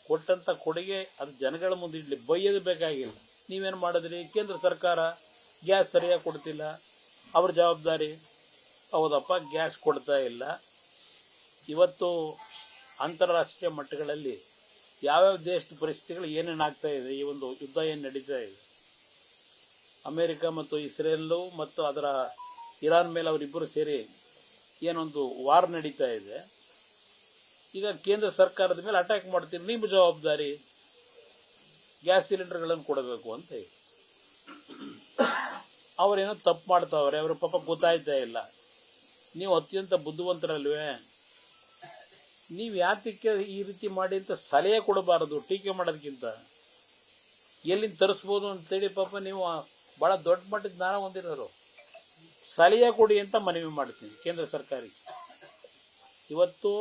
ಕೊಟ್ಟಂತ ಕೊಡುಗೆ ಅದು ಜನಗಳ ಮುಂದೆ ಇಡ್ಲಿ, ಬೈಯೋದು ಬೇಕಾಗಿಲ್ಲ. ನೀವೇನು ಮಾಡಿದ್ರಿ? ಕೇಂದ್ರ ಸರ್ಕಾರ ಗ್ಯಾಸ್ ಸರಿಯಾಗಿ ಕೊಡ್ತಿಲ್ಲ, ಅವ್ರ ಜವಾಬ್ದಾರಿ. ಹೌದಪ್ಪ, ಗ್ಯಾಸ್ ಕೊಡ್ತಾ ಇಲ್ಲ. ಇವತ್ತು ಅಂತಾರಾಷ್ಟ್ರೀಯ ಮಟ್ಟಗಳಲ್ಲಿ ಯಾವ್ಯಾವ ದೇಶದ ಪರಿಸ್ಥಿತಿಗಳು ಏನೇನು ಆಗ್ತಾ ಇದೆ, ಈ ಒಂದು ಯುದ್ಧ ಏನು ನಡೀತಾ ಇದೆ, ಅಮೆರಿಕ ಮತ್ತು ಇಸ್ರೇಲ್ ಮತ್ತು ಅದರ ಇರಾನ್ ಮೇಲೆ ಅವರಿಬ್ಬರು ಸೇರಿ ಏನೊಂದು ವಾರ್ ನಡೀತಾ ಇದೆ. ಈಗ ಕೇಂದ್ರ ಸರ್ಕಾರದ ಮೇಲೆ ಅಟ್ಯಾಕ್ ಮಾಡ್ತೀರಿ, ನಿಮ್ಮ ಜವಾಬ್ದಾರಿ ಗ್ಯಾಸ್ ಸಿಲಿಂಡರ್ಗಳನ್ನು ಕೊಡಬೇಕು ಅಂತ ಹೇಳಿ. ಅವರೇನೋ ತಪ್ಪು ಮಾಡ್ತಾವ್ರೆ, ಅವ್ರ ಪಾಪ ಗೊತ್ತಾಯ್ತಾ ಇಲ್ಲ. ನೀವು ಅತ್ಯಂತ ಬುದ್ಧಿವಂತರಲ್ವೇ? ನೀವು ಯಾತಕ್ಕೆ ಈ ರೀತಿ ಮಾಡಿ ಅಂತ ಸಲಹೆ ಕೊಡಬಾರದು, ಟೀಕೆ ಮಾಡೋದಕ್ಕಿಂತ. ಎಲ್ಲಿಂದ ತರಿಸ್ಬೋದು ಅಂತೇಳಿ ಪಾಪ ನೀವು ಬಹಳ ದೊಡ್ಡ ಮಟ್ಟದ ಜ್ಞಾನ ಹೊಂದಿರೋರು. ಸಲಹೆ ಕೊಡಿ ಅಂತ ಮನವಿ ಮಾಡ್ತೀನಿ ಕೇಂದ್ರ ಸರ್ಕಾರಕ್ಕೆ. ಇವತ್ತು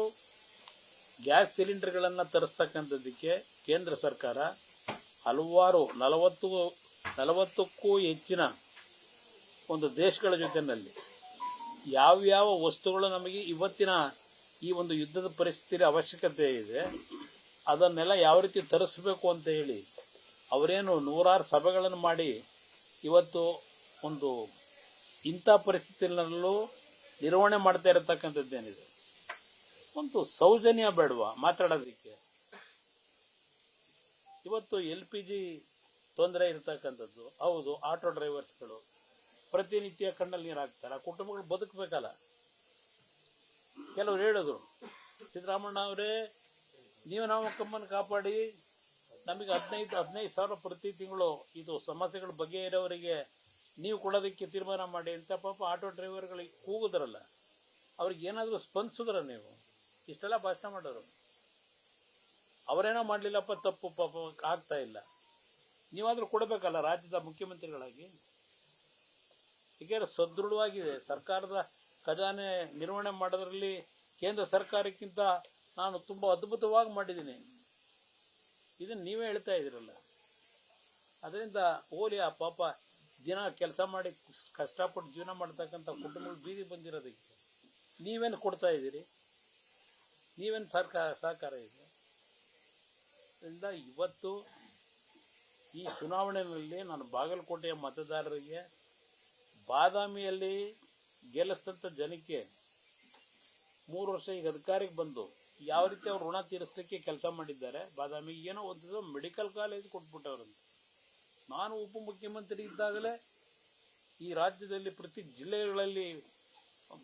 ಗ್ಯಾಸ್ ಸಿಲಿಂಡರ್ಗಳನ್ನು ತರಿಸ್ತಕ್ಕಂಥದ್ದಕ್ಕೆ ಕೇಂದ್ರ ಸರ್ಕಾರ ಹಲವಾರು 40ಕ್ಕೂ ಹೆಚ್ಚಿನ ಒಂದು ದೇಶಗಳ ಜೊತೆಯಲ್ಲಿ ಯಾವ್ಯಾವ ವಸ್ತುಗಳು ನಮಗೆ ಇವತ್ತಿನ ಈ ಒಂದು ಯುದ್ಧದ ಪರಿಸ್ಥಿತಿಯಲ್ಲಿ ಅವಶ್ಯಕತೆ ಇದೆ ಅದನ್ನೆಲ್ಲ ಯಾವ ರೀತಿ ತರಿಸಬೇಕು ಅಂತ ಹೇಳಿ ಅವರೇನು ನೂರಾರು ಸಭೆಗಳನ್ನು ಮಾಡಿ ಇವತ್ತು ಒಂದು ಇಂಥ ಪರಿಸ್ಥಿತಿಯಲ್ಲೂ ನಿರ್ವಹಣೆ ಮಾಡ್ತಾ ಇರತಕ್ಕಂಥದ್ದೇನಿದೆ. ಒಂದು ಸೌಜನ್ಯ ಬೇಡವಾ ಮಾತಾಡೋದಕ್ಕೆ? ಇವತ್ತು LPG ತೊಂದರೆ ಇರತಕ್ಕಂಥದ್ದು ಹೌದು. ಆಟೋ ಡ್ರೈವರ್ಸ್ಗಳು ಪ್ರತಿನಿತ್ಯ ಕಣ್ಣಲ್ಲಿ ನೀರು ಹಾಕ್ತಾರೆ. ಆ ಕುಟುಂಬಗಳು ಬದುಕಬೇಕಲ್ಲ. ಕೆಲವರು ಹೇಳಿದ್ರು, ಸಿದ್ದರಾಮಣ್ಣ ಅವರೇ, ನೀವು ನಾವು ಕಮ್ಮನ್ನು ಕಾಪಾಡಿ ನಮಗೆ 15 ಸಾವಿರ ಪ್ರತಿ ತಿಂಗಳು ಇದು ಸಮಸ್ಯೆಗಳ ಬಗೆಹರಿಯವರಿಗೆ ನೀವು ಕೊಡೋದಕ್ಕೆ ತೀರ್ಮಾನ ಮಾಡಿ ಅಂತ ಪಾಪ ಆಟೋ ಡ್ರೈವರ್ಗಳಿಗೆ ಕೂಗುದ್ರಲ್ಲ. ಅವ್ರಿಗೆ ಏನಾದರೂ ಸ್ಪಂದಿಸಿದ್ರ? ನೀವು ಇಷ್ಟೆಲ್ಲ ಭಾಷಣ ಮಾಡೋರು. ಅವರೇನೋ ಮಾಡಲಿಲ್ಲಪ್ಪ, ತಪ್ಪು ಪಾಪ ಆಗ್ತಾ ಇಲ್ಲ. ನೀವಾದ್ರೂ ಕೊಡಬೇಕಲ್ಲ ರಾಜ್ಯದ ಮುಖ್ಯಮಂತ್ರಿಗಳಾಗಿ. ಹೀಗೆ ಸದೃಢವಾಗಿದೆ ಸರ್ಕಾರದ ಖಜಾನೆ ನಿರ್ವಹಣೆ ಮಾಡೋದ್ರಲ್ಲಿ ಕೇಂದ್ರ ಸರ್ಕಾರಕ್ಕಿಂತ ನಾನು ತುಂಬಾ ಅದ್ಭುತವಾಗಿ ಮಾಡಿದ್ದೀನಿ. ಇದನ್ನು ನೀವೇ ಹೇಳ್ತಾ ಇದ್ದೀರಲ್ಲ. ಅದರಿಂದ ಹೋಲಿ ಆ ಪಾಪ ದಿನ ಕೆಲಸ ಮಾಡಿ ಕಷ್ಟಪಟ್ಟು ಜೀವನ ಮಾಡ್ತಕ್ಕಂಥ ಕುಟುಂಬಗಳು ಬೀದಿ ಬಂದಿರೋದಕ್ಕೆ ನೀವೇನು ಕೊಡ್ತಾ ಇದ್ದೀರಿ? ನೀವೇನು ಸಹಕಾರ ಇದೆ? ಅದರಿಂದ ಇವತ್ತು ಈ ಚುನಾವಣೆಯಲ್ಲಿ ನಾನು ಬಾಗಲಕೋಟೆಯ ಮತದಾರರಿಗೆ ಬಾದಾಮಿಯಲ್ಲಿ ಗೆಲ್ಲಿಸಿದಂಥ ಜನಕ್ಕೆ 3 ವರ್ಷ ಈಗ ಅಧಿಕಾರಕ್ಕೆ ಬಂದು ಯಾವ ರೀತಿ ಅವ್ರು ಋಣ ತೀರಿಸಲಿಕ್ಕೆ ಕೆಲಸ ಮಾಡಿದ್ದಾರೆ. ಬಾದಾಮಿಗೆ ಏನೋ ಒಂದು ಮೆಡಿಕಲ್ ಕಾಲೇಜ್ ಕೊಟ್ಬಿಟ್ಟವ್ರಂತೆ. ನಾನು ಉಪಮುಖ್ಯಮಂತ್ರಿ ಇದ್ದಾಗಲೇ ಈ ರಾಜ್ಯದಲ್ಲಿ ಪ್ರತಿ ಜಿಲ್ಲೆಗಳಲ್ಲಿ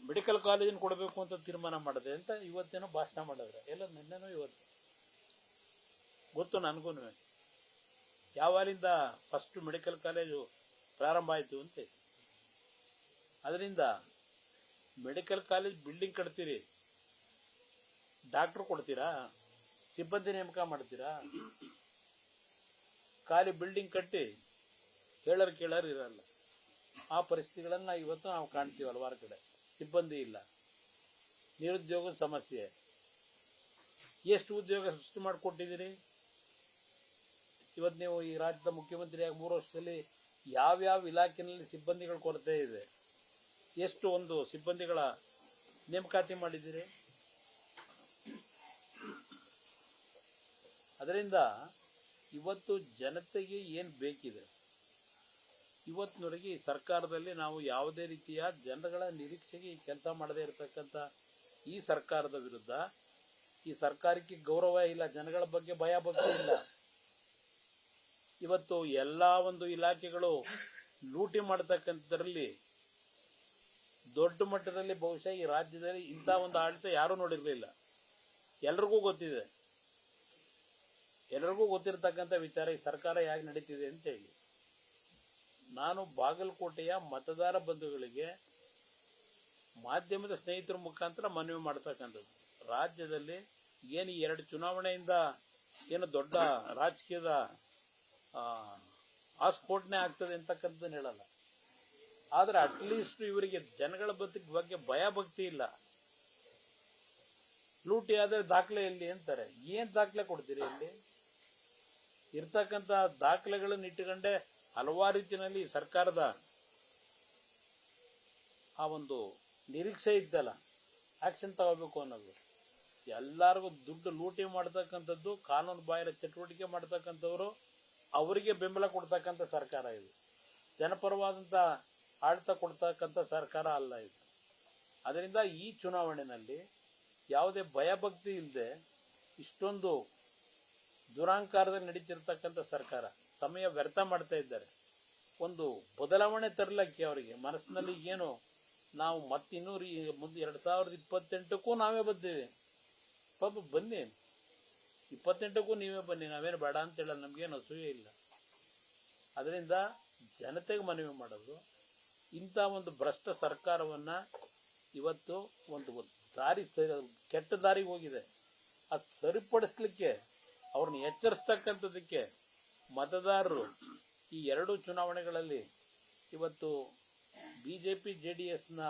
ಮೆಡಿಕಲ್ ಕಾಲೇಜನ್ನು ಕೊಡಬೇಕು ಅಂತ ತೀರ್ಮಾನ ಮಾಡಿದೆ ಅಂತ ಇವತ್ತೇನೋ ಭಾಷಣ ಮಾಡಿದ್ರೆ. ಎಲ್ಲ ನಿನ್ನೆನೋ ಇವತ್ತು ಗೊತ್ತು ನನಗೂ ಯಾವಾಗಿಂದ ಫಸ್ಟ್ ಮೆಡಿಕಲ್ ಕಾಲೇಜು ಪ್ರಾರಂಭ ಆಯಿತು ಅಂತ. ಅದರಿಂದ ಮೆಡಿಕಲ್ ಕಾಲೇಜ್ ಬಿಲ್ಡಿಂಗ್ ಕಟ್ತೀರಿ, ಡಾಕ್ಟರ್ ಕೊಡ್ತೀರಾ, ಸಿಬ್ಬಂದಿ ನೇಮಕ ಮಾಡ್ತೀರಾ? ಖಾಲಿ ಬಿಲ್ಡಿಂಗ್ ಕಟ್ಟಿ ಕೇಳರ್ ಇರಲ್ಲ. ಆ ಪರಿಸ್ಥಿತಿಗಳನ್ನ ಇವತ್ತು ನಾವು ಕಾಣ್ತೀವಿ ಹಲವಾರು ಕಡೆ. ಸಿಬ್ಬಂದಿ ಇಲ್ಲ, ನಿರುದ್ಯೋಗದ ಸಮಸ್ಯೆ. ಎಷ್ಟು ಉದ್ಯೋಗ ಸೃಷ್ಟಿ ಮಾಡಿಕೊಟ್ಟಿದ್ದೀರಿ? ಇವತ್ತು ನೀವು ಈ ರಾಜ್ಯದ ಮುಖ್ಯಮಂತ್ರಿಯಾಗಿ 3 ವರ್ಷದಲ್ಲಿ ಯಾವ್ಯಾವ ಇಲಾಖೆಯಲ್ಲಿ ಸಿಬ್ಬಂದಿಗಳ ಕೊರತೆ ಇದೆ, ಎಷ್ಟು ಒಂದು ಸಿಬ್ಬಂದಿಗಳ ನೇಮಕಾತಿ ಮಾಡಿದ್ದೀರಿ? ಅದರಿಂದ ಇವತ್ತು ಜನತೆಗೆ ಏನು ಬೇಕಿದೆ, ಇವತ್ತಿನವರೆಗೆ ಈ ಸರ್ಕಾರದಲ್ಲಿ ನಾವು ಯಾವುದೇ ರೀತಿಯ ಜನಗಳ ನಿರೀಕ್ಷೆಗೆ ಕೆಲಸ ಮಾಡದೇ ಇರತಕ್ಕಂಥ ಈ ಸರ್ಕಾರದ ವಿರುದ್ಧ, ಈ ಸರ್ಕಾರಕ್ಕೆ ಗೌರವ ಇಲ್ಲ, ಜನಗಳ ಬಗ್ಗೆ ಭಯ ಭಕ್ತಿ ಇಲ್ಲ. ಇವತ್ತು ಎಲ್ಲ ಒಂದು ಇಲಾಖೆಗಳು ಲೂಟಿ ಮಾಡತಕ್ಕಂಥದ್ರಲ್ಲಿ ದೊಡ್ಡ ಮಟ್ಟದಲ್ಲಿ ಬಹುಶಃ ಈ ರಾಜ್ಯದಲ್ಲಿ ಇಂಥ ಒಂದು ಆಡಳಿತ ಯಾರೂ ನೋಡಿರಲಿಲ್ಲ. ಎಲ್ರಿಗೂ ಗೊತ್ತಿದೆ, ಎಲ್ಲರಿಗೂ ಗೊತ್ತಿರತಕ್ಕಂಥ ವಿಚಾರ ಈ ಸರ್ಕಾರ ಹೇಗೆ ನಡೀತಿದೆ ಅಂತ ಹೇಳಿ. ನಾನು ಬಾಗಲಕೋಟೆಯ ಮತದಾರ ಬಂಧುಗಳಿಗೆ ಮಾಧ್ಯಮದ ಸ್ನೇಹಿತರ ಮುಖಾಂತರ ಮನವಿ ಮಾಡ್ತಕ್ಕಂಥದ್ದು, ರಾಜ್ಯದಲ್ಲಿ ಏನು ಈ 2 ಚುನಾವಣೆಯಿಂದ ಏನು ದೊಡ್ಡ ರಾಜಕೀಯದ ಆಸ್ಫೋಟನೆ ಆಗ್ತದೆ ಅಂತಕ್ಕಂಥದ್ದನ್ನು ಹೇಳಲ್ಲ. ಆದರೆ ಅಟ್ಲೀಸ್ಟ್ ಇವರಿಗೆ ಜನಗಳ ಬಗ್ಗೆ ಭಯ ಭಕ್ತಿ ಇಲ್ಲ. ಲೂಟಿ ಆದರೆ ದಾಖಲೆ ಎಲ್ಲಿ ಅಂತಾರೆ. ಏನ್ ದಾಖಲೆ ಕೊಡ್ತೀರಿ? ಇಲ್ಲಿ ಇರ್ತಕ್ಕಂಥ ದಾಖಲೆಗಳನ್ನು ಇಟ್ಟುಕೊಂಡೇ ಹಲವಾರು ರೀತಿಯಲ್ಲಿ ಸರ್ಕಾರದ ಆ ಒಂದು ನಿರೀಕ್ಷೆ ಇದ್ದಲ್ಲ, ಆಕ್ಷನ್ ತಗೋಬೇಕು ಅನ್ನೋದು. ಎಲ್ಲರಿಗೂ ದುಡ್ಡು ಲೂಟಿ ಮಾಡ್ತಕ್ಕಂಥದ್ದು, ಕಾನೂನು ಬಾಹಿರ ಚಟುವಟಿಕೆ ಮಾಡ್ತಕ್ಕಂಥವ್ರು ಅವರಿಗೆ ಬೆಂಬಲ ಕೊಡ್ತಕ್ಕಂಥ ಸರ್ಕಾರ ಇದು. ಜನಪರವಾದಂಥ ಆಡಳಿತ ಕೊಡ್ತಕ್ಕಂಥ ಸರ್ಕಾರ ಅಲ್ಲ ಇದು. ಅದರಿಂದ ಈ ಚುನಾವಣೆಯಲ್ಲಿ ಯಾವುದೇ ಭಯಭಕ್ತಿ ಇಲ್ಲದೆ ಇಷ್ಟೊಂದು ದುರಾಂಕಾರದಲ್ಲಿ ನಡೀತಿರ್ತಕ್ಕಂಥ ಸರ್ಕಾರ ಸಮಯ ವ್ಯರ್ಥ ಮಾಡ್ತಾ ಇದ್ದಾರೆ. ಒಂದು ಬದಲಾವಣೆ ತರಲಿಕ್ಕೆ ಅವರಿಗೆ ಮನಸ್ಸಿನಲ್ಲಿ ಏನು, ನಾವು ಮತ್ತಿನ್ನೂ ಮುಂದೆ 2028ಕ್ಕೂ ನಾವೇ ಬಂದೇವೆ, ಪಾಪ ಬನ್ನಿ, 28ಕ್ಕೂ ನೀವೇ ಬನ್ನಿ, ನಾವೇನು ಬೇಡ ಅಂತ ಹೇಳಲ್ಲ, ನಮಗೇನು ಅಸೂಯೆ ಇಲ್ಲ. ಅದರಿಂದ ಜನತೆಗೆ ಮನವಿ ಮಾಡೋದು, ಇಂಥ ಒಂದು ಭ್ರಷ್ಟ ಸರ್ಕಾರವನ್ನು ಇವತ್ತು ಒಂದು ದಾರಿ ಕೆಟ್ಟ ದಾರಿಗೆ ಹೋಗಿದೆ, ಅದು ಸರಿಪಡಿಸ್ಲಿಕ್ಕೆ ಅವ್ರನ್ನ ಎಚ್ಚರಿಸ್ತಕ್ಕಂಥದ್ದಕ್ಕೆ ಮತದಾರರು ಈ 2 ಚುನಾವಣೆಗಳಲ್ಲಿ ಇವತ್ತು ಬಿಜೆಪಿ JDSನ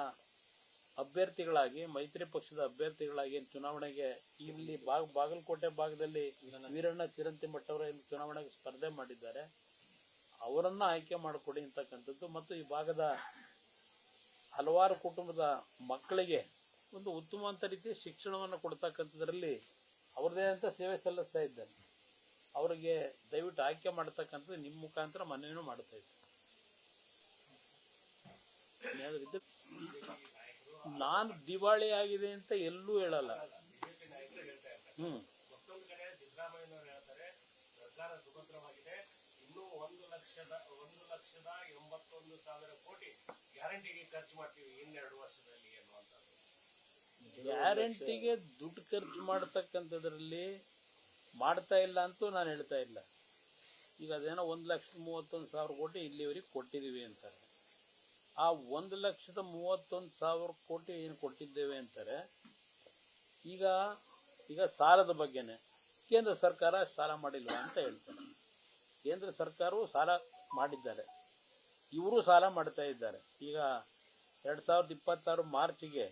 ಅಭ್ಯರ್ಥಿಗಳಾಗಿ, ಮೈತ್ರಿ ಪಕ್ಷದ ಅಭ್ಯರ್ಥಿಗಳಾಗಿ ಚುನಾವಣೆಗೆ ಇಲ್ಲಿ ಬಾಗಲಕೋಟೆ ಭಾಗದಲ್ಲಿ ವೀರಣ್ಣ ಚಿರಂತಿಮಠ ಅವರ ಚುನಾವಣೆಗೆ ಸ್ಪರ್ಧೆ ಮಾಡಿದ್ದಾರೆ. ಅವರನ್ನ ಆಯ್ಕೆ ಮಾಡಿಕೊಡಿ ಅಂತಕ್ಕಂಥದ್ದು ಮತ್ತು ಈ ಭಾಗದ ಹಲವಾರು ಕುಟುಂಬದ ಮಕ್ಕಳಿಗೆ ಒಂದು ಉತ್ತಮವಾದ ರೀತಿಯ ಶಿಕ್ಷಣವನ್ನು ಕೊಡ್ತಕ್ಕಂಥದ್ರಲ್ಲಿ ಅವ್ರದೇ ಅಂತ ಸೇವೆ ಸಲ್ಲಿಸ್ತಾ ಇದ್ದಾರೆ. ಅವರಿಗೆ ದಯವಿಟ್ಟು ಆಯ್ಕೆ ಮಾಡತಕ್ಕಂಥದ್ದು ನಿಮ್ಮ ಮುಖಾಂತರ ಮನವಿಯನ್ನು ಮಾಡ್ತಾ ಇದ್ದಾರೆ. ನಾನು ದಿವಾಳಿ ಆಗಿದೆ ಅಂತ ಎಲ್ಲೂ ಹೇಳಲ್ಲ. ಮತ್ತೊಂದು ಕಡೆ ಸಿದ್ದರಾಮಯ್ಯನವರು ಹೇಳ್ತಾರೆ ಸರ್ಕಾರ ಸುಭದ್ರವಾಗಿದೆ, ಇನ್ನೂ 1,81,000 ಕೋಟಿ ಗ್ಯಾರಂಟಿಗೆ ಖರ್ಚು ಮಾಡ್ತೀವಿ ಇನ್ನೆರಡು ವರ್ಷದಲ್ಲಿ ಅನ್ನುವಂಥದ್ದು. ಗ್ಯಾರಂಟಿಗೆ ದುಡ್ಡು ಖರ್ಚು ಮಾಡತಕ್ಕಂಥದ್ರಲ್ಲಿ ಮಾಡ್ತಾ ಇಲ್ಲ ಅಂತೂ ನಾನು ಹೇಳ್ತಾ ಇಲ್ಲ. ಈಗ ಅದೇನೋ 1,31,000 ಕೋಟಿ ಇಲ್ಲಿವರೆಗೆ ಕೊಟ್ಟಿದ್ದೀವಿ ಅಂತಾರೆ. ಆ 1,31,000 ಕೋಟಿ ಏನು ಕೊಟ್ಟಿದ್ದೇವೆ ಅಂತಾರೆ. ಈಗ ಸಾಲದ ಬಗ್ಗೆನೆ ಕೇಂದ್ರ ಸರ್ಕಾರ ಸಾಲ ಮಾಡಿಲ್ವಾ ಅಂತ ಹೇಳ್ತಾರೆ. ಕೇಂದ್ರ ಸರ್ಕಾರವು ಸಾಲ ಮಾಡಿದ್ದಾರೆ, ಇವರು ಸಾಲ ಮಾಡ್ತಾ ಇದ್ದಾರೆ. ಈಗ 2026 ಮಾರ್ಚ್ಗೆ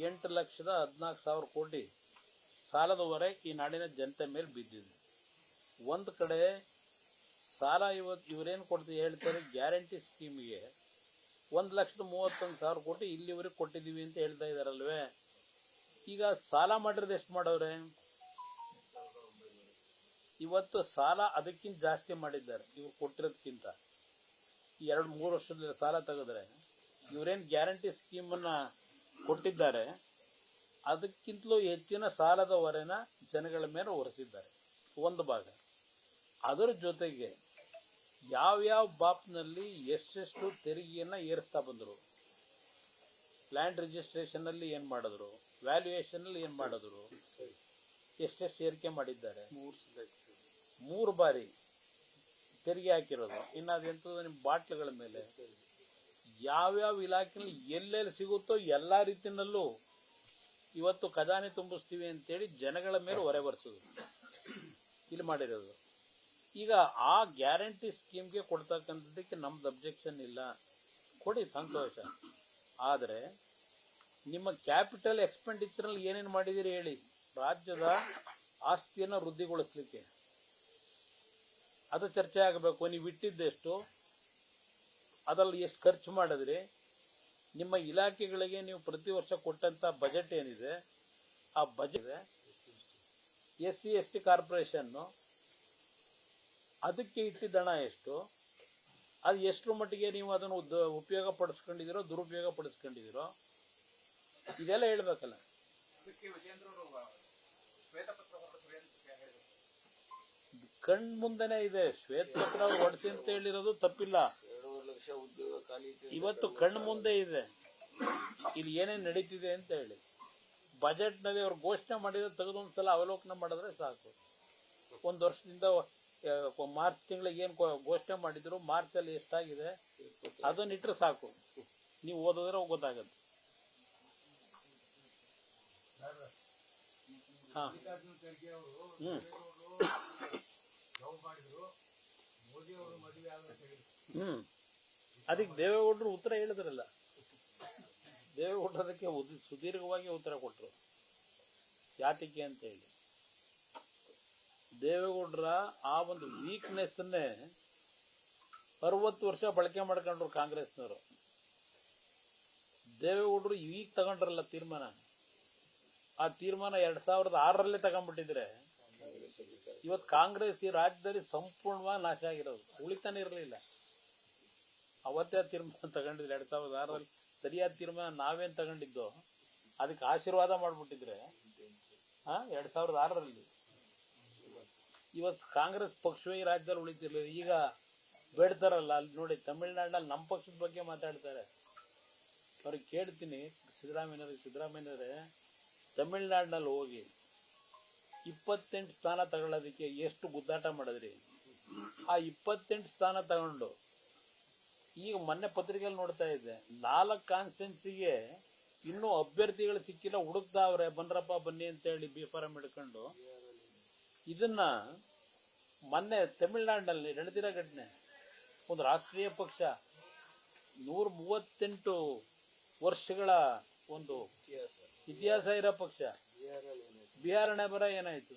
8,14,000 ಕೋಟಿ ಸಾಲದ ಹೊರೆ ಈ ನಾಡಿನ ಜನತೆ ಮೇಲೆ ಬಿದ್ದಿದೆ. ಒಂದು ಕಡೆ ಸಾಲ ಇವರೇನು ಹೇಳ್ತಾರೆ, ಗ್ಯಾರಂಟಿ ಸ್ಕೀಮಿಗೆ 1,31,000 ಕೋಟಿ ಇಲ್ಲಿವರೆಗೆ ಕೊಟ್ಟಿದ್ದೀವಿ ಅಂತ ಹೇಳ್ತಾ ಇದಾರಲ್ವೇ. ಈಗ ಸಾಲ ಮಾಡಿರೋದು ಎಷ್ಟು ಮಾಡವ್ರೆ? ಇವತ್ತು ಸಾಲ ಅದಕ್ಕಿಂತ ಜಾಸ್ತಿ ಮಾಡಿದ್ದಾರೆ ಇವ್ರು ಕೊಟ್ಟಿರೋದಕ್ಕಿಂತ. 2-3 ವರ್ಷದಲ್ಲಿ ಸಾಲ ತೆಗೆದ್ರೆ ಇವರೇನು ಗ್ಯಾರಂಟಿ ಸ್ಕೀಮನ್ನ ಕೊಟ್ಟಿದ್ದಾರೆ ಅದಕ್ಕಿಂತಲೂ ಹೆಚ್ಚಿನ ಸಾಲದ ಹೊರೆನ ಜನಗಳ ಮೇಲೆ ಹೊರಿಸಿದ್ದಾರೆ ಒಂದು ಭಾಗ. ಅದರ ಜೊತೆಗೆ ಯಾವ್ಯಾವ ಬಾಪ್ನಲ್ಲಿ ಎಷ್ಟೆಷ್ಟು ತೆರಿಗೆಯನ್ನ ಏರಿಸ್ತಾ ಬಂದರು, ಲ್ಯಾಂಡ್ ರಿಜಿಸ್ಟ್ರೇಷನ್ ಅಲ್ಲಿ ಏನ್ ಮಾಡಿದ್ರು, ವ್ಯಾಲ್ಯೂಯೇಷನ್ ಅಲ್ಲಿ ಏನ್ ಮಾಡಿದ್ರು, ಎಷ್ಟೆಷ್ಟು ಏರಿಕೆ ಮಾಡಿದ್ದಾರೆ. 3 ಬಾರಿ ತೆರಿಗೆ ಹಾಕಿರೋದು. ಇನ್ನು ಅದೆಂತದ್ದು ನಿಮ್ಮ ಬಾಟ್ಲುಗಳ ಮೇಲೆ ಯಾವ್ಯಾವ ಇಲಾಖೆಯಲ್ಲಿ ಎಲ್ಲೆಲ್ಲಿ ಸಿಗುತ್ತೋ ಎಲ್ಲಾ ರೀತಿಯಲ್ಲೂ ಇವತ್ತು ಖಜಾನೆ ತುಂಬಿಸ್ತೀವಿ ಅಂತೇಳಿ ಜನಗಳ ಮೇಲೆ ಹೊರೆ ಬರ್ಸೋದು ಇಲ್ಲಿ ಮಾಡಿರೋದು. ಈಗ ಆ ಗ್ಯಾರಂಟಿ ಸ್ಕೀಮ್ಗೆ ಕೊಡ್ತಕ್ಕಂಥದ್ದಕ್ಕೆ ನಮ್ದು ಅಬ್ಜೆಕ್ಷನ್ ಇಲ್ಲ, ಕೊಡಿ ಸಂತೋಷ. ಆದರೆ ನಿಮ್ಮ ಕ್ಯಾಪಿಟಲ್ ಎಕ್ಸ್ಪೆಂಡಿಚರ್ನಲ್ಲಿ ಏನೇನು ಮಾಡಿದಿರಿ ಹೇಳಿ. ರಾಜ್ಯದ ಆಸ್ತಿಯನ್ನು ವೃದ್ಧಿಗೊಳಿಸಲಿಕ್ಕೆ ಅದು ಚರ್ಚೆ ಆಗಬೇಕು. ನೀವು ಇಟ್ಟಿದ್ದೆಷ್ಟು, ಅದರಲ್ಲಿ ಎಷ್ಟು ಖರ್ಚು ಮಾಡಿದ್ರಿ, ನಿಮ್ಮ ಇಲಾಖೆಗಳಿಗೆ ನೀವು ಪ್ರತಿ ವರ್ಷ ಕೊಟ್ಟಂತ ಬಜೆಟ್ ಏನಿದೆ, ಆ ಬಜೆಟ್ SC/ST ಕಾರ್ಪೊರೇಷನ್ ಅದಕ್ಕೆ ಇಟ್ಟಿದ್ದ ಹಣ ಎಷ್ಟು, ಅದು ಎಷ್ಟರ ಮಟ್ಟಿಗೆ ನೀವು ಅದನ್ನು ಉಪಯೋಗ ಪಡಿಸ್ಕೊಂಡಿದ್ದೀರೋ ದುರುಪಯೋಗ ಪಡಿಸ್ಕೊಂಡಿದ್ದೀರೋ ಇದೆಲ್ಲ ಹೇಳ್ಬೇಕಲ್ಲ. ಕಣ್ ಮುಂದೆನೆ ಇದೆ ಶ್ವೇತಪತ್ರ ಹೊರಡಿಸಿ ಅಂತ ಹೇಳಿರೋದು ತಪ್ಪಿಲ್ಲ. ಲಕ್ಷ ಉದ್ಯೋಗ ಖಾಲಿ ಇದೆ. ಇವತ್ತು ಕಣ್ಣು ಮುಂದೆ ಇದೆ ಇಲ್ಲಿ ಏನೇನು ನಡೀತಿದೆ ಅಂತ ಹೇಳಿ. ಬಜೆಟ್ ನಲ್ಲಿ ಅವ್ರು ಘೋಷಣೆ ಮಾಡಿದ್ರೆ ತೆಗೆದೊಂದ್ಸಲ ಅವಲೋಕನ ಮಾಡಿದ್ರೆ ಸಾಕು. ಒಂದು ವರ್ಷದಿಂದ ಮಾರ್ಚ್ ತಿಂಗಳಿಗೆ ಏನ್ ಘೋಷಣೆ ಮಾಡಿದ್ರು, ಮಾರ್ಚ್ ಅಲ್ಲಿ ಎಷ್ಟಾಗಿದೆ ಅದನ್ನ ಇಟ್ರೆ ಸಾಕು. ನೀವು ಓದಿದ್ರೆ ಗೊತ್ತಾಗತ್ತೆ. ಹಾ ಅದಕ್ಕೆ ದೇವೇಗೌಡರು ಉತ್ತರ ಹೇಳಿದ್ರಲ್ಲ. ದೇವೇಗೌಡರು ಅದಕ್ಕೆ ಸುದೀರ್ಘವಾಗಿ ಉತ್ತರ ಕೊಟ್ಟರು, ಯಾತಕ್ಕೆ ಅಂತ ಹೇಳಿ. ದೇವೇಗೌಡರ ಆ ಒಂದು ವೀಕ್ನೆಸ್ ಅನ್ನೇ 60 ವರ್ಷ ಬಳಕೆ ಮಾಡ್ಕೊಂಡ್ರು ಕಾಂಗ್ರೆಸ್ನವರು. ದೇವೇಗೌಡರು ಈಗ ತಗೊಂಡ್ರಲ್ಲ ತೀರ್ಮಾನ, ಆ ತೀರ್ಮಾನ 2006ರಲ್ಲೇ ತಗೊಂಡ್ಬಿಟ್ಟಿದ್ರೆ ಇವತ್ತು ಕಾಂಗ್ರೆಸ್ ಈ ರಾಜ್ಯದಲ್ಲಿ ಸಂಪೂರ್ಣವಾಗಿ ನಾಶ ಆಗಿರೋದು, ಉಳಿತಾನೆ ಇರಲಿಲ್ಲ. ಅವತ್ತೇ ತೀರ್ಮಾನ ತಗೊಂಡಿದ್ರೆ 2006ರಲ್ಲಿ ಸರಿಯಾದ ತೀರ್ಮಾನ ನಾವೇನ್ ತಗೊಂಡಿದ್ದೋ ಅದಕ್ಕೆ ಆಶೀರ್ವಾದ ಮಾಡ್ಬಿಟ್ಟಿದ್ರೆ 2006ರಲ್ಲಿ ಇವತ್ತು ಕಾಂಗ್ರೆಸ್ ಪಕ್ಷವೇ ಈ ರಾಜ್ಯದಲ್ಲಿ ಉಳಿತಿರ್ಲಿಲ್ಲ. ಈಗ ಬೇಡ್ತಾರಲ್ಲ ಅಲ್ಲಿ ನೋಡಿ, ತಮಿಳ್ನಾಡಿನಲ್ಲಿ ನಮ್ಮ ಪಕ್ಷದ ಬಗ್ಗೆ ಮಾತಾಡ್ತಾರೆ. ಅವ್ರಿಗೆ ಕೇಳ್ತೀನಿ, ಸಿದ್ದರಾಮಯ್ಯನವರೇ ತಮಿಳ್ನಾಡಿನಲ್ಲಿ ಹೋಗಿ 28 ಸ್ಥಾನ ತಗೊಳ್ಳೋದಕ್ಕೆ ಎಷ್ಟು ಗುದ್ದಾಟ ಮಾಡಿದ್ರಿ? ಆ 28 ಸ್ಥಾನ ತಗೊಂಡು ಈಗ ಮೊನ್ನೆ ಪತ್ರಿಕೆಯಲ್ಲಿ ನೋಡ್ತಾ ಇದ್ದೆ, 4 ಕಾನ್ಸ್ಟಿಟ್ಯೂನ್ಸಿಗೆ ಇನ್ನೂ ಅಭ್ಯರ್ಥಿಗಳು ಸಿಕ್ಕಿಲ್ಲ, ಹುಡುಕ್ತಾವ್ರೆ, ಬನ್ರಪ್ಪ ಬನ್ನಿ ಅಂತ ಹೇಳಿ ಬಿಫಾರಂ ಹಿಡ್ಕೊಂಡು. ಇದನ್ನ ಮೊನ್ನೆ ತಮಿಳ್ನಾಡಿನಲ್ಲಿ ನಡೆದಿರೋ ಘಟನೆ. ಒಂದು ರಾಷ್ಟ್ರೀಯ ಪಕ್ಷ 138 ವರ್ಷಗಳ ಒಂದು ಇತಿಹಾಸ ಇರೋ ಪಕ್ಷ, ಬಿಹಾರನೇ ಬರ ಏನಾಯ್ತು?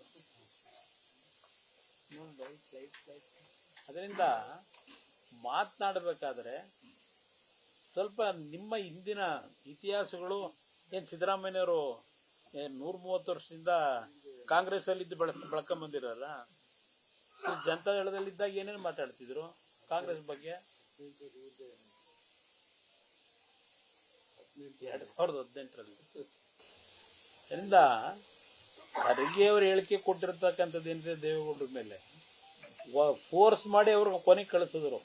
ಅದರಿಂದ ಮಾತನಾಡಬೇಕಾದ್ರೆ ಸ್ವಲ್ಪ ನಿಮ್ಮ ಹಿಂದಿನ ಇತಿಹಾಸಗಳು, ಏನ್ ಸಿದ್ದರಾಮಯ್ಯನವರು 130 ವರ್ಷದಿಂದ ಕಾಂಗ್ರೆಸ್ ಅಲ್ಲಿ ಇದ್ದು ಬೆಳ್ಕೊಂಬಂದಿರಲ್ಲ, ಜನತಾ ದಳದಲ್ಲಿದ್ದಾಗ ಏನೇನು ಮಾತಾಡ್ತಿದ್ರು ಕಾಂಗ್ರೆಸ್ ಬಗ್ಗೆ? 2018ರಲ್ಲಿ. ಅದರಿಂದ ಖರ್ಗೆ ಅವರು ಹೇಳಿಕೆ ಕೊಟ್ಟಿರ್ತಕ್ಕಂಥದ್ದು ಏನಿದೆ ದೇವೇಗೌಡರ ಮೇಲೆ ಫೋರ್ಸ್ ಮಾಡಿ ಅವ್ರಿಗೆ ಕೊನೆಗೆ ಕಳಿಸಿದ್ರು.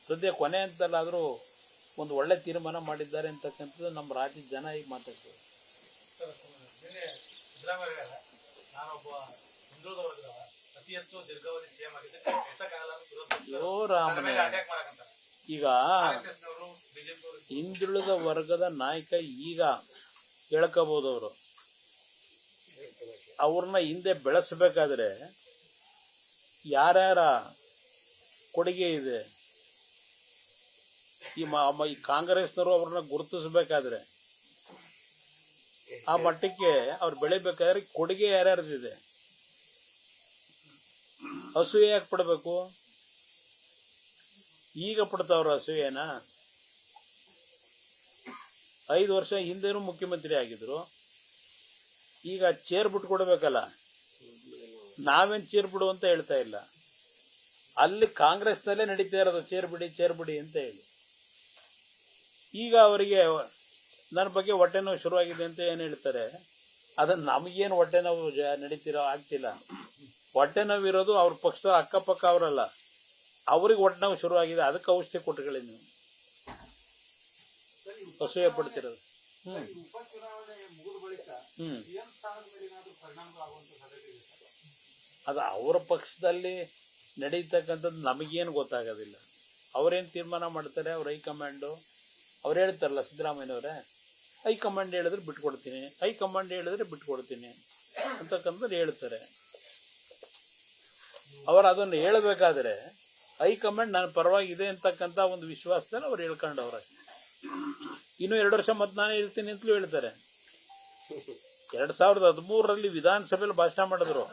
ಸದ್ಯ ಕೊನೆ ಅಂತಲ್ಲ, ಆದ್ರೂ ಒಂದು ಒಳ್ಳೆ ತೀರ್ಮಾನ ಮಾಡಿದ್ದಾರೆ ಅಂತಕ್ಕಂಥದ್ದು ನಮ್ಮ ರಾಜ್ಯದ ಜನ ಈಗ ಮಾತಾಡ್ತಾರೆ. ಈಗ ಹಿಂದುಳಿದ ವರ್ಗದ ನಾಯಕ ಈಗ ಹೇಳ್ಕೋಬಹುದು. ಅವ್ರನ್ನ ಹಿಂದೆ ಬೆಳೆಸಬೇಕಾದ್ರೆ ಯಾರ್ಯಾರ ಕೊಡುಗೆ ಇದೆ, ಈ ಕಾಂಗ್ರೆಸ್ನವರು ಅವ್ರನ್ನ ಗುರುತಿಸಬೇಕಾದ್ರೆ ಆ ಮಟ್ಟಕ್ಕೆ ಅವ್ರು ಬೆಳಿಬೇಕಾದ್ರೆ ಕೊಡುಗೆ ಯಾರ್ಯಾರ್ದಿದೆ? ಅಸೂಯೆ ಯಾಕೆ ಪಡಬೇಕು? ಈಗ ಪಡ್ತಾವ್ರ ಅಸೂಯೆನ? 5 ವರ್ಷ ಹಿಂದೇನು ಮುಖ್ಯಮಂತ್ರಿ ಆಗಿದ್ರು, ಈಗ ಚೇರ್ ಬಿಟ್ಕೊಡ್ಬೇಕಲ್ಲ. ನಾವೇನ್ ಚೇರ್ ಬಿಡು ಅಂತ ಹೇಳ್ತಾ ಇಲ್ಲ, ಅಲ್ಲಿ ಕಾಂಗ್ರೆಸ್ನಲ್ಲೇ ನಡೀತಾ ಇರೋದು ಚೇರ್ ಬಿಡಿ ಅಂತ ಹೇಳಿ. ಈಗ ಅವರಿಗೆ ನನ್ನ ಬಗ್ಗೆ ಹೊಟ್ಟೆ ನೋವು ಶುರುವಾಗಿದೆ ಅಂತ ಏನ್ ಹೇಳ್ತಾರೆ, ಅದನ್ನ ನಮಗೇನು ಹೊಟ್ಟೆ ನೋವು ನಡೀತಿರೋ ಆಗ್ತಿಲ್ಲ. ಹೊಟ್ಟೆ ನೋವು ಇರೋದು ಅವ್ರ ಪಕ್ಷದ ಅಕ್ಕಪಕ್ಕ ಅವರಲ್ಲ, ಅವ್ರಿಗೆ ಹೊಟ್ಟೆ ನೋವು ಶುರುವಾಗಿದೆ, ಅದಕ್ಕೆ ಔಷಧಿ ಕೊಟ್ಟುಕೊಳ್ಳಿ ನೀವು. ಅಸೂಯೆ ಪಡ್ತಿರೋದು. ಅದು ಅವರ ಪಕ್ಷದಲ್ಲಿ ನಡೀತಕ್ಕಂಥದ್ದು ನಮಗೇನು ಗೊತ್ತಾಗೋದಿಲ್ಲ. ಅವ್ರೇನ್ ತೀರ್ಮಾನ ಮಾಡ್ತಾರೆ, ಅವ್ರ ಹೈಕಮಾಂಡು. ಅವ್ರು ಹೇಳ್ತಾರಲ್ಲ ಸಿದ್ದರಾಮಯ್ಯನವರೇ, ಹೈಕಮಾಂಡ್ ಹೇಳಿದ್ರೆ ಬಿಟ್ಕೊಡ್ತೀನಿ, ಹೈಕಮಾಂಡ್ ಹೇಳಿದ್ರೆ ಬಿಟ್ಕೊಡ್ತೀನಿ ಅಂತಕ್ಕಂಥದ್ದು ಹೇಳ್ತಾರೆ. ಅವರು ಅದನ್ನು ಹೇಳಬೇಕಾದ್ರೆ ಹೈಕಮಾಂಡ್ ನನ್ನ ಪರವಾಗಿದೆ ಅಂತಕ್ಕಂಥ ಒಂದು ವಿಶ್ವಾಸದಲ್ಲಿ ಅವ್ರು ಹೇಳ್ಕೊಂಡವ್ರ. ಇನ್ನು 2 ವರ್ಷ ಮತ್ತೆ ನಾನೇ ಇರ್ತೀನಿ ಅಂತಲೂ ಹೇಳ್ತಾರೆ. 2013ರಲ್ಲಿ ವಿಧಾನಸಭೆಯಲ್ಲಿ ಭಾಷಣ ಮಾಡಿದ್ರು,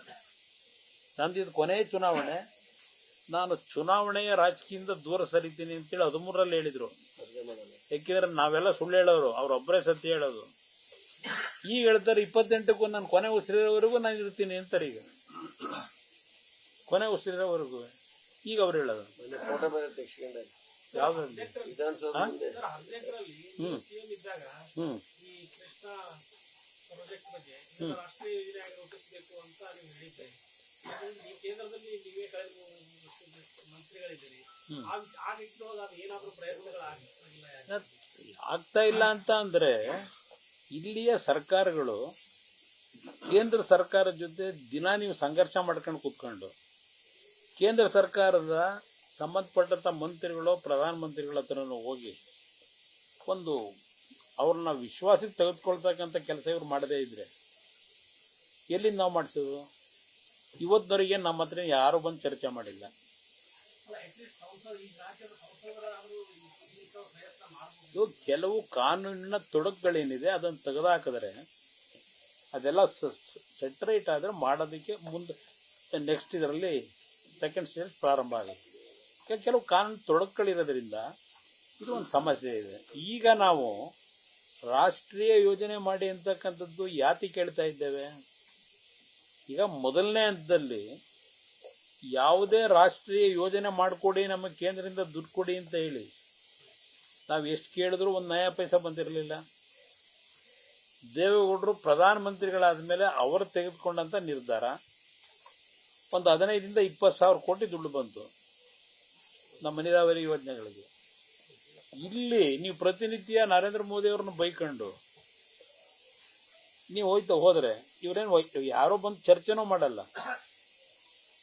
ನಂದಿದ್ದು ಕೊನೆ ಚುನಾವಣೆ, ನಾನು ಚುನಾವಣೆಯ ರಾಜಕೀಯದಿಂದ ದೂರ ಸರಿತೀನಿ ಅಂತೇಳಿ 13ರಲ್ಲಿ ಹೇಳಿದ್ರು. ಯಾಕೆಂದ್ರೆ ನಾವೆಲ್ಲ ಸುಳ್ಳು ಹೇಳೋರು, ಅವ್ರೊಬ್ಬರೇ ಸತ್ಯ ಹೇಳೋದು. ಈಗ ಹೇಳ್ತಾರೆ 28ಕ್ಕೂ ನಾನು ಕೊನೆ ಉಸಿರಿರೋವರೆಗೂ ನಾನು ಇರ್ತೀನಿ ಅಂತಾರೆ. ಈಗ ಕೊನೆ ಉಸಿರಿರೋವರೆಗೂ ಈಗ ಅವ್ರು ಹೇಳೋದು ಯಾವ್ದ್ರಲ್ಲಿ? ಕೇಂದ್ರದಲ್ಲಿ ನೀವೇ ಮಂತ್ರಿಗಳಿದ್ದೀರಿ, ಆ ನಿಟ್ಟಿನೊಳಗೆ ಅದು ಏನಾದರೂ ಪ್ರಯತ್ನಗಳು ಆಗಿಲ್ಲ ಯಾಕೆ? ಆಗ್ತಾ ಇಲ್ಲ ಅಂತ ಅಂದ್ರೆ ಇಲ್ಲಿಯ ಸರ್ಕಾರಗಳು ಕೇಂದ್ರ ಸರ್ಕಾರದ ಜೊತೆ ದಿನ ನೀವು ಸಂಘರ್ಷ ಮಾಡ್ಕೊಂಡು ಕೂತ್ಕೊಂಡು ಕೇಂದ್ರ ಸರ್ಕಾರದ ಸಂಬಂಧಪಟ್ಟಂತ ಮಂತ್ರಿಗಳು ಪ್ರಧಾನಮಂತ್ರಿಗಳ ಹತ್ರನೂ ಹೋಗಿ ಒಂದು ಅವ್ರನ್ನ ವಿಶ್ವಾಸಕ್ಕೆ ತೆಗೆದುಕೊಳ್ತಕ್ಕಂಥ ಕೆಲಸ ಇವ್ರು ಮಾಡದೇ ಇದ್ರೆ ಎಲ್ಲಿಂದ ನಾವು ಮಾಡಿಸೋದು? ಇವತ್ತವರೆಗೆ ನಮ್ಮ ಹತ್ರ ಯಾರು ಬಂದು ಚರ್ಚೆ ಮಾಡಿಲ್ಲ. ಇದು ಕೆಲವು ಕಾನೂನಿನ ತೊಡಕುಗಳೇನಿದೆ ಅದನ್ನು ತೆಗೆದುಹಾಕಿದ್ರೆ ಅದೆಲ್ಲ ಸೆಟ್ರೇಟ್ ಆದರೆ ಮಾಡೋದಕ್ಕೆ ಮುಂದೆ ನೆಕ್ಸ್ಟ್ ಇದರಲ್ಲಿ ಸೆಕೆಂಡ್ ಸ್ಟೇಜ್ ಪ್ರಾರಂಭ ಆಗುತ್ತೆ. ಕೆಲವು ಕಾನೂನು ತೊಡಕುಗಳಿರೋದ್ರಿಂದ ಇದು ಒಂದು ಸಮಸ್ಯೆ ಇದೆ. ಈಗ ನಾವು ರಾಷ್ಟ್ರೀಯ ಯೋಜನೆ ಮಾಡಿ ಅಂತಕ್ಕಂಥದ್ದು ಯಾತಿ ಕೇಳ್ತಾ ಇದ್ದೇವೆ. ಈಗ ಮೊದಲನೇ ಹಂತದಲ್ಲಿ ಯಾವುದೇ ರಾಷ್ಟ್ರೀಯ ಯೋಜನೆ ಮಾಡಿಕೊಡಿ, ನಮಗೆ ಕೇಂದ್ರದಿಂದ ದುಡ್ಡು ಕೊಡಿ ಅಂತ ಹೇಳಿ ನಾವು ಎಷ್ಟು ಕೇಳಿದ್ರು ಒಂದು ನಯಾ ಪೈಸಾ ಬಂದಿರಲಿಲ್ಲ. ದೇವೇಗೌಡರು ಪ್ರಧಾನಮಂತ್ರಿಗಳಾದ ಮೇಲೆ ಅವರು ತೆಗೆದುಕೊಂಡಂತ ನಿರ್ಧಾರ ಒಂದು 15ರಿಂದ 20,000 ಕೋಟಿ ದುಡ್ಡು ಬಂತು ನಮ್ಮ ನೀರಾವರಿ ಯೋಜನೆಗಳಿಗೆ. ಇಲ್ಲಿ ನೀವು ಪ್ರತಿನಿತ್ಯ ನರೇಂದ್ರ ಮೋದಿ ಅವ್ರನ್ನ ಬೈಕೊಂಡು ನೀವು ಹೋದ್ರೆ ಇವರೇನು ಯಾರೋ ಬಂದು ಚರ್ಚೆನೂ ಮಾಡಲ್ಲ.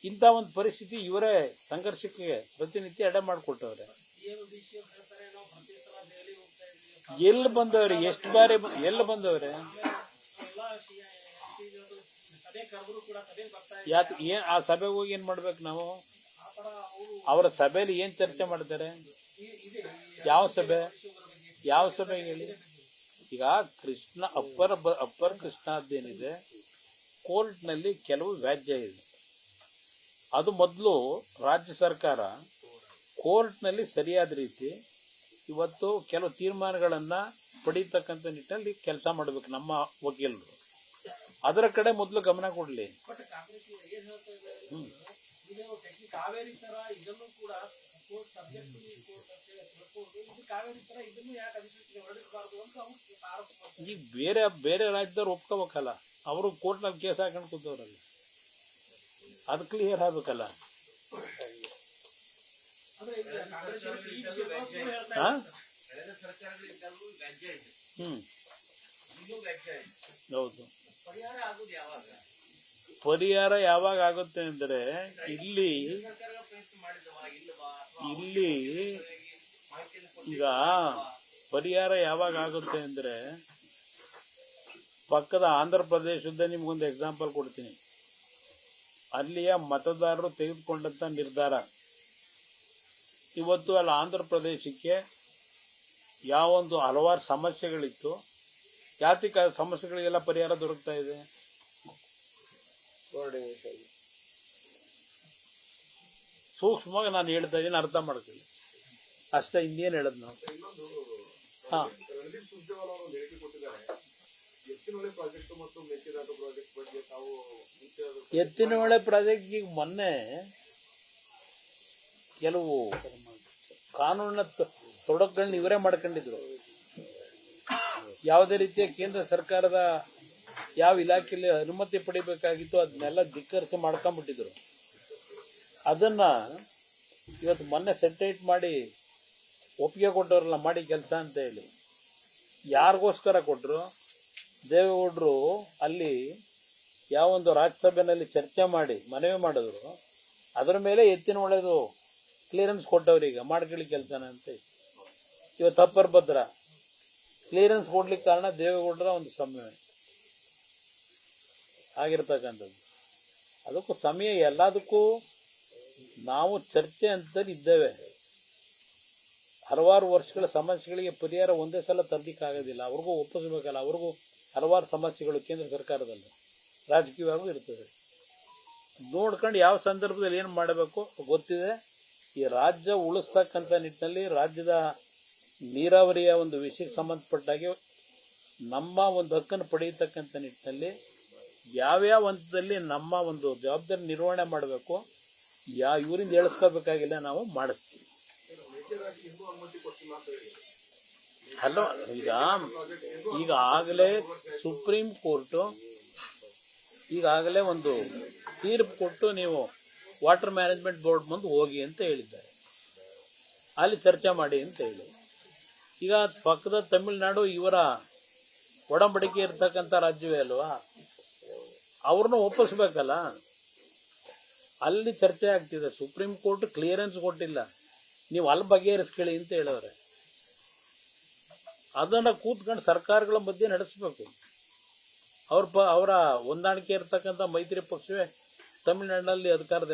ಇಂಥ ಒಂದು ಪರಿಸ್ಥಿತಿ ಇವರೇ ಸಂಘರ್ಷಕ್ಕೆ ಪ್ರತಿನಿತ್ಯ ಎಡೆ ಮಾಡಿಕೊಟ್ಟವ್ರೆ. ಎಲ್ಲಿ ಬಂದವ್ರೆ? ಎಷ್ಟು ಬಾರಿ ಎಲ್ಲಿ ಬಂದವ್ರೆ? ಏನ್ ಆ ಸಭೆಗೆ ಹೋಗಿ ಏನ್ ಮಾಡ್ಬೇಕು ನಾವು? ಅವರ ಸಭೆಯಲ್ಲಿ ಏನ್ ಚರ್ಚೆ ಮಾಡ್ತಾರೆ? ಯಾವ ಸಭೆ ಹೇಳಿ? ಈಗ ಕೃಷ್ಣ ಅಪ್ಪರ್ ಕೃಷ್ಣಾದ್ದೇನಿದೆ ಕೋರ್ಟ್ನಲ್ಲಿ ಕೆಲವು ವ್ಯಾಜ್ಯ ಇದೆ. ಅದು ಮೊದಲು ರಾಜ್ಯ ಸರ್ಕಾರ ಕೋರ್ಟ್ನಲ್ಲಿ ಸರಿಯಾದ ರೀತಿ ಇವತ್ತು ಕೆಲವು ತೀರ್ಮಾನಗಳನ್ನ ಪಡೀತಕ್ಕಂಥ ನಿಟ್ಟಿನಲ್ಲಿ ಕೆಲಸ ಮಾಡಬೇಕು ನಮ್ಮ ವಕೀಲರು. ಅದರ ಕಡೆ ಮೊದಲು ಗಮನ ಕೊಡಲಿ. ಈಗ ಬೇರೆ ರಾಜ್ಯದವ್ರು ಒಪ್ಕೋಬೇಕಲ್ಲ, ಅವರು ಕೋರ್ಟ್ನಲ್ಲಿ ಕೇಸ್ ಹಾಕೊಂಡು ಕೂತವ್ರಲ್ಲ, ಅದು ಕ್ಲಿಯರ್ ಆಗ್ಬೇಕಲ್ಲ. ಹೌದು. ಪರಿಹಾರ ಯಾವಾಗ ಆಗುತ್ತೆ ಅಂದ್ರೆ ಇಲ್ಲಿ ಈಗ ಪರಿಹಾರ ಯಾವಾಗ ಆಗುತ್ತೆ ಅಂದ್ರೆ ಪಕ್ಕದ ಆಂಧ್ರ ಪ್ರದೇಶದ ನಿಮ್ಗೊಂದು ಎಕ್ಸಾಂಪಲ್ ಕೊಡ್ತೀನಿ. ಅಲ್ಲಿಯ ಮತದಾರರು ತೆಗೆದುಕೊಂಡಂತ ನಿರ್ಧಾರ ಇವತ್ತು ಅಲ್ಲಿ ಆಂಧ್ರ ಪ್ರದೇಶಕ್ಕೆ ಯಾವೊಂದು ಹಲವಾರು ಸಮಸ್ಯೆಗಳಿತ್ತು, ಜಾತಿಕ ಸಮಸ್ಯೆಗಳಿಗೆಲ್ಲ ಪರಿಹಾರ ದೊರಕ್ತಾ ಇದೆ. ಸೂಕ್ಷ್ಮವಾಗಿ ನಾನು ಹೇಳ್ತಾ ಇದ್ದೀನಿ, ಅರ್ಥ ಮಾಡ್ಕೊಳ್ಳಿ ಅಷ್ಟೇ. ಇನ್ನೇನು ಹೇಳದ್ ನಾವು? ಹಾ, ಎತ್ತಿನಹೊಳೆ ಪ್ರಾಜೆಕ್ಟ್ ಈಗ ಮೊನ್ನೆ ಕೆಲವು ಕಾನೂನಿನ ತೊಡಕುಗಳನ್ನ ಇವರೇ ಮಾಡ್ಕೊಂಡಿದ್ರು. ಯಾವುದೇ ರೀತಿಯ ಕೇಂದ್ರ ಸರ್ಕಾರದ ಯಾವ ಇಲಾಖೆಯಲ್ಲಿ ಅನುಮತಿ ಪಡಿಬೇಕಾಗಿತ್ತು ಅದನ್ನೆಲ್ಲ ಧಿಕ್ಕರಿಸಿ ಮಾಡ್ಕೊಂಡ್ಬಿಟ್ಟಿದ್ರು. ಅದನ್ನ ಇವತ್ತು ಮೊನ್ನೆ ಸೆಟರೇಟ್ ಮಾಡಿ ಒಪ್ಪಿಗೆ ಕೊಟ್ಟವ್ರಲ್ಲ ಮಾಡಿ ಕೆಲಸ ಅಂತ ಹೇಳಿ. ಯಾರಿಗೋಸ್ಕರ ಕೊಟ್ಟರು? ದೇವೇಗೌಡರು ಅಲ್ಲಿ ಯಾವೊಂದು ರಾಜ್ಯಸಭೆಯಲ್ಲಿ ಚರ್ಚೆ ಮಾಡಿ ಮನವಿ ಮಾಡಿದ್ರು, ಅದರ ಮೇಲೆ ಎತ್ತಿನಹೊಳೆದು ಕ್ಲಿಯರೆನ್ಸ್ ಕೊಟ್ಟವ್ರೀಗ ಮಾಡ್ಕೊಳ್ಳಿ ಕೆಲಸನ ಅಂತ. ಇವತ್ತು ಅಪ್ಪರ್ ಭದ್ರ ಕ್ಲಿಯರೆನ್ಸ್ ಕೊಡ್ಲಿಕ್ಕೆ ಕಾರಣ ದೇವೇಗೌಡರ ಒಂದು ಸಮಯ ಆಗಿರ್ತಕ್ಕಂಥದ್ದು. ಅದಕ್ಕೂ ಸಮಯ ಎಲ್ಲದಕ್ಕೂ ನಾವು ಚರ್ಚೆ ಅಂತ ಇದ್ದೇವೆ. ಹಲವಾರು ವರ್ಷಗಳ ಸಮಸ್ಯೆಗಳಿಗೆ ಪರಿಹಾರ ಒಂದೇ ಸಲ ತರಲಿಕ್ಕಾಗೋದಿಲ್ಲ. ಅವ್ರಿಗೂ ಒಪ್ಪಿಸಬೇಕಲ್ಲ. ಅವ್ರಿಗೂ ಹಲವಾರು ಸಮಸ್ಯೆಗಳು ಕೇಂದ್ರ ಸರ್ಕಾರದಲ್ಲಿ ರಾಜಕೀಯವಾಗೂ ಇರ್ತದೆ. ನೋಡ್ಕೊಂಡು ಯಾವ ಸಂದರ್ಭದಲ್ಲಿ ಏನು ಮಾಡಬೇಕು ಗೊತ್ತಿದೆ. ಈ ರಾಜ್ಯ ಉಳಿಸ್ತಕ್ಕಂಥ ನಿಟ್ಟಿನಲ್ಲಿ ರಾಜ್ಯದ ನೀರಾವರಿಯ ಒಂದು ವಿಷಯಕ್ಕೆ ಸಂಬಂಧಪಟ್ಟಾಗೆ ನಮ್ಮ ಒಂದು ಹಕ್ಕನ್ನು ಪಡೆಯತಕ್ಕಂಥ ನಿಟ್ಟಿನಲ್ಲಿ ಯಾವ್ಯಾವ ಹಂತದಲ್ಲಿ ನಮ್ಮ ಒಂದು ಜವಾಬ್ದಾರಿ ನಿರ್ವಹಣೆ ಮಾಡಬೇಕು, ಇವರಿಂದ ಹೇಳಿಸ್ಕೋಬೇಕಾಗಿಲ್ಲ, ನಾವು ಮಾಡಿಸ್ತೀವಿ. ಅಲ್ಲ, ಈಗ ಆಗಲೇ ಸುಪ್ರೀಂ ಕೋರ್ಟು ಈಗಾಗಲೇ ಒಂದು ತೀರ್ಪು ಕೊಟ್ಟು ನೀವು ವಾಟರ್ ಮ್ಯಾನೇಜ್ಮೆಂಟ್ ಬೋರ್ಡ್ ಮುಂದೆ ಹೋಗಿ ಅಂತ ಹೇಳಿದ್ದಾರೆ. ಅಲ್ಲಿ ಚರ್ಚೆ ಮಾಡಿ ಅಂತ ಹೇಳಿ. ಈಗ ಪಕ್ಕದ ತಮಿಳುನಾಡು ಇವರ ಒಡಂಬಡಿಕೆ ಇರ್ತಕ್ಕಂಥ ರಾಜ್ಯವೇ ಅಲ್ವಾ, ಅವ್ರನ್ನ ಒಪ್ಪಿಸ್ಬೇಕಲ್ಲ. ಅಲ್ಲಿ ಚರ್ಚೆ ಆಗ್ತಿದೆ. ಸುಪ್ರೀಂ ಕೋರ್ಟ್ ಕ್ಲಿಯರೆನ್ಸ್ ಕೊಟ್ಟಿಲ್ಲ, ನೀವು ಅಲ್ಲಿ ಬಗೆಹರಿಸ್ಕೊಳ್ಳಿ ಅಂತ ಹೇಳವ್ರೆ. ಅದನ್ನ ಕೂತ್ಕೊಂಡು ಸರ್ಕಾರಗಳ ಮಧ್ಯೆ ನಡೆಸಬೇಕು. ಅವರ ಹೊಂದಾಣಿಕೆ ಇರತಕ್ಕಂಥ ಮೈತ್ರಿ ಪಕ್ಷವೇ ತಮಿಳುನಾಡಿನಲ್ಲಿ ಅಧಿಕಾರದಲ್ಲಿ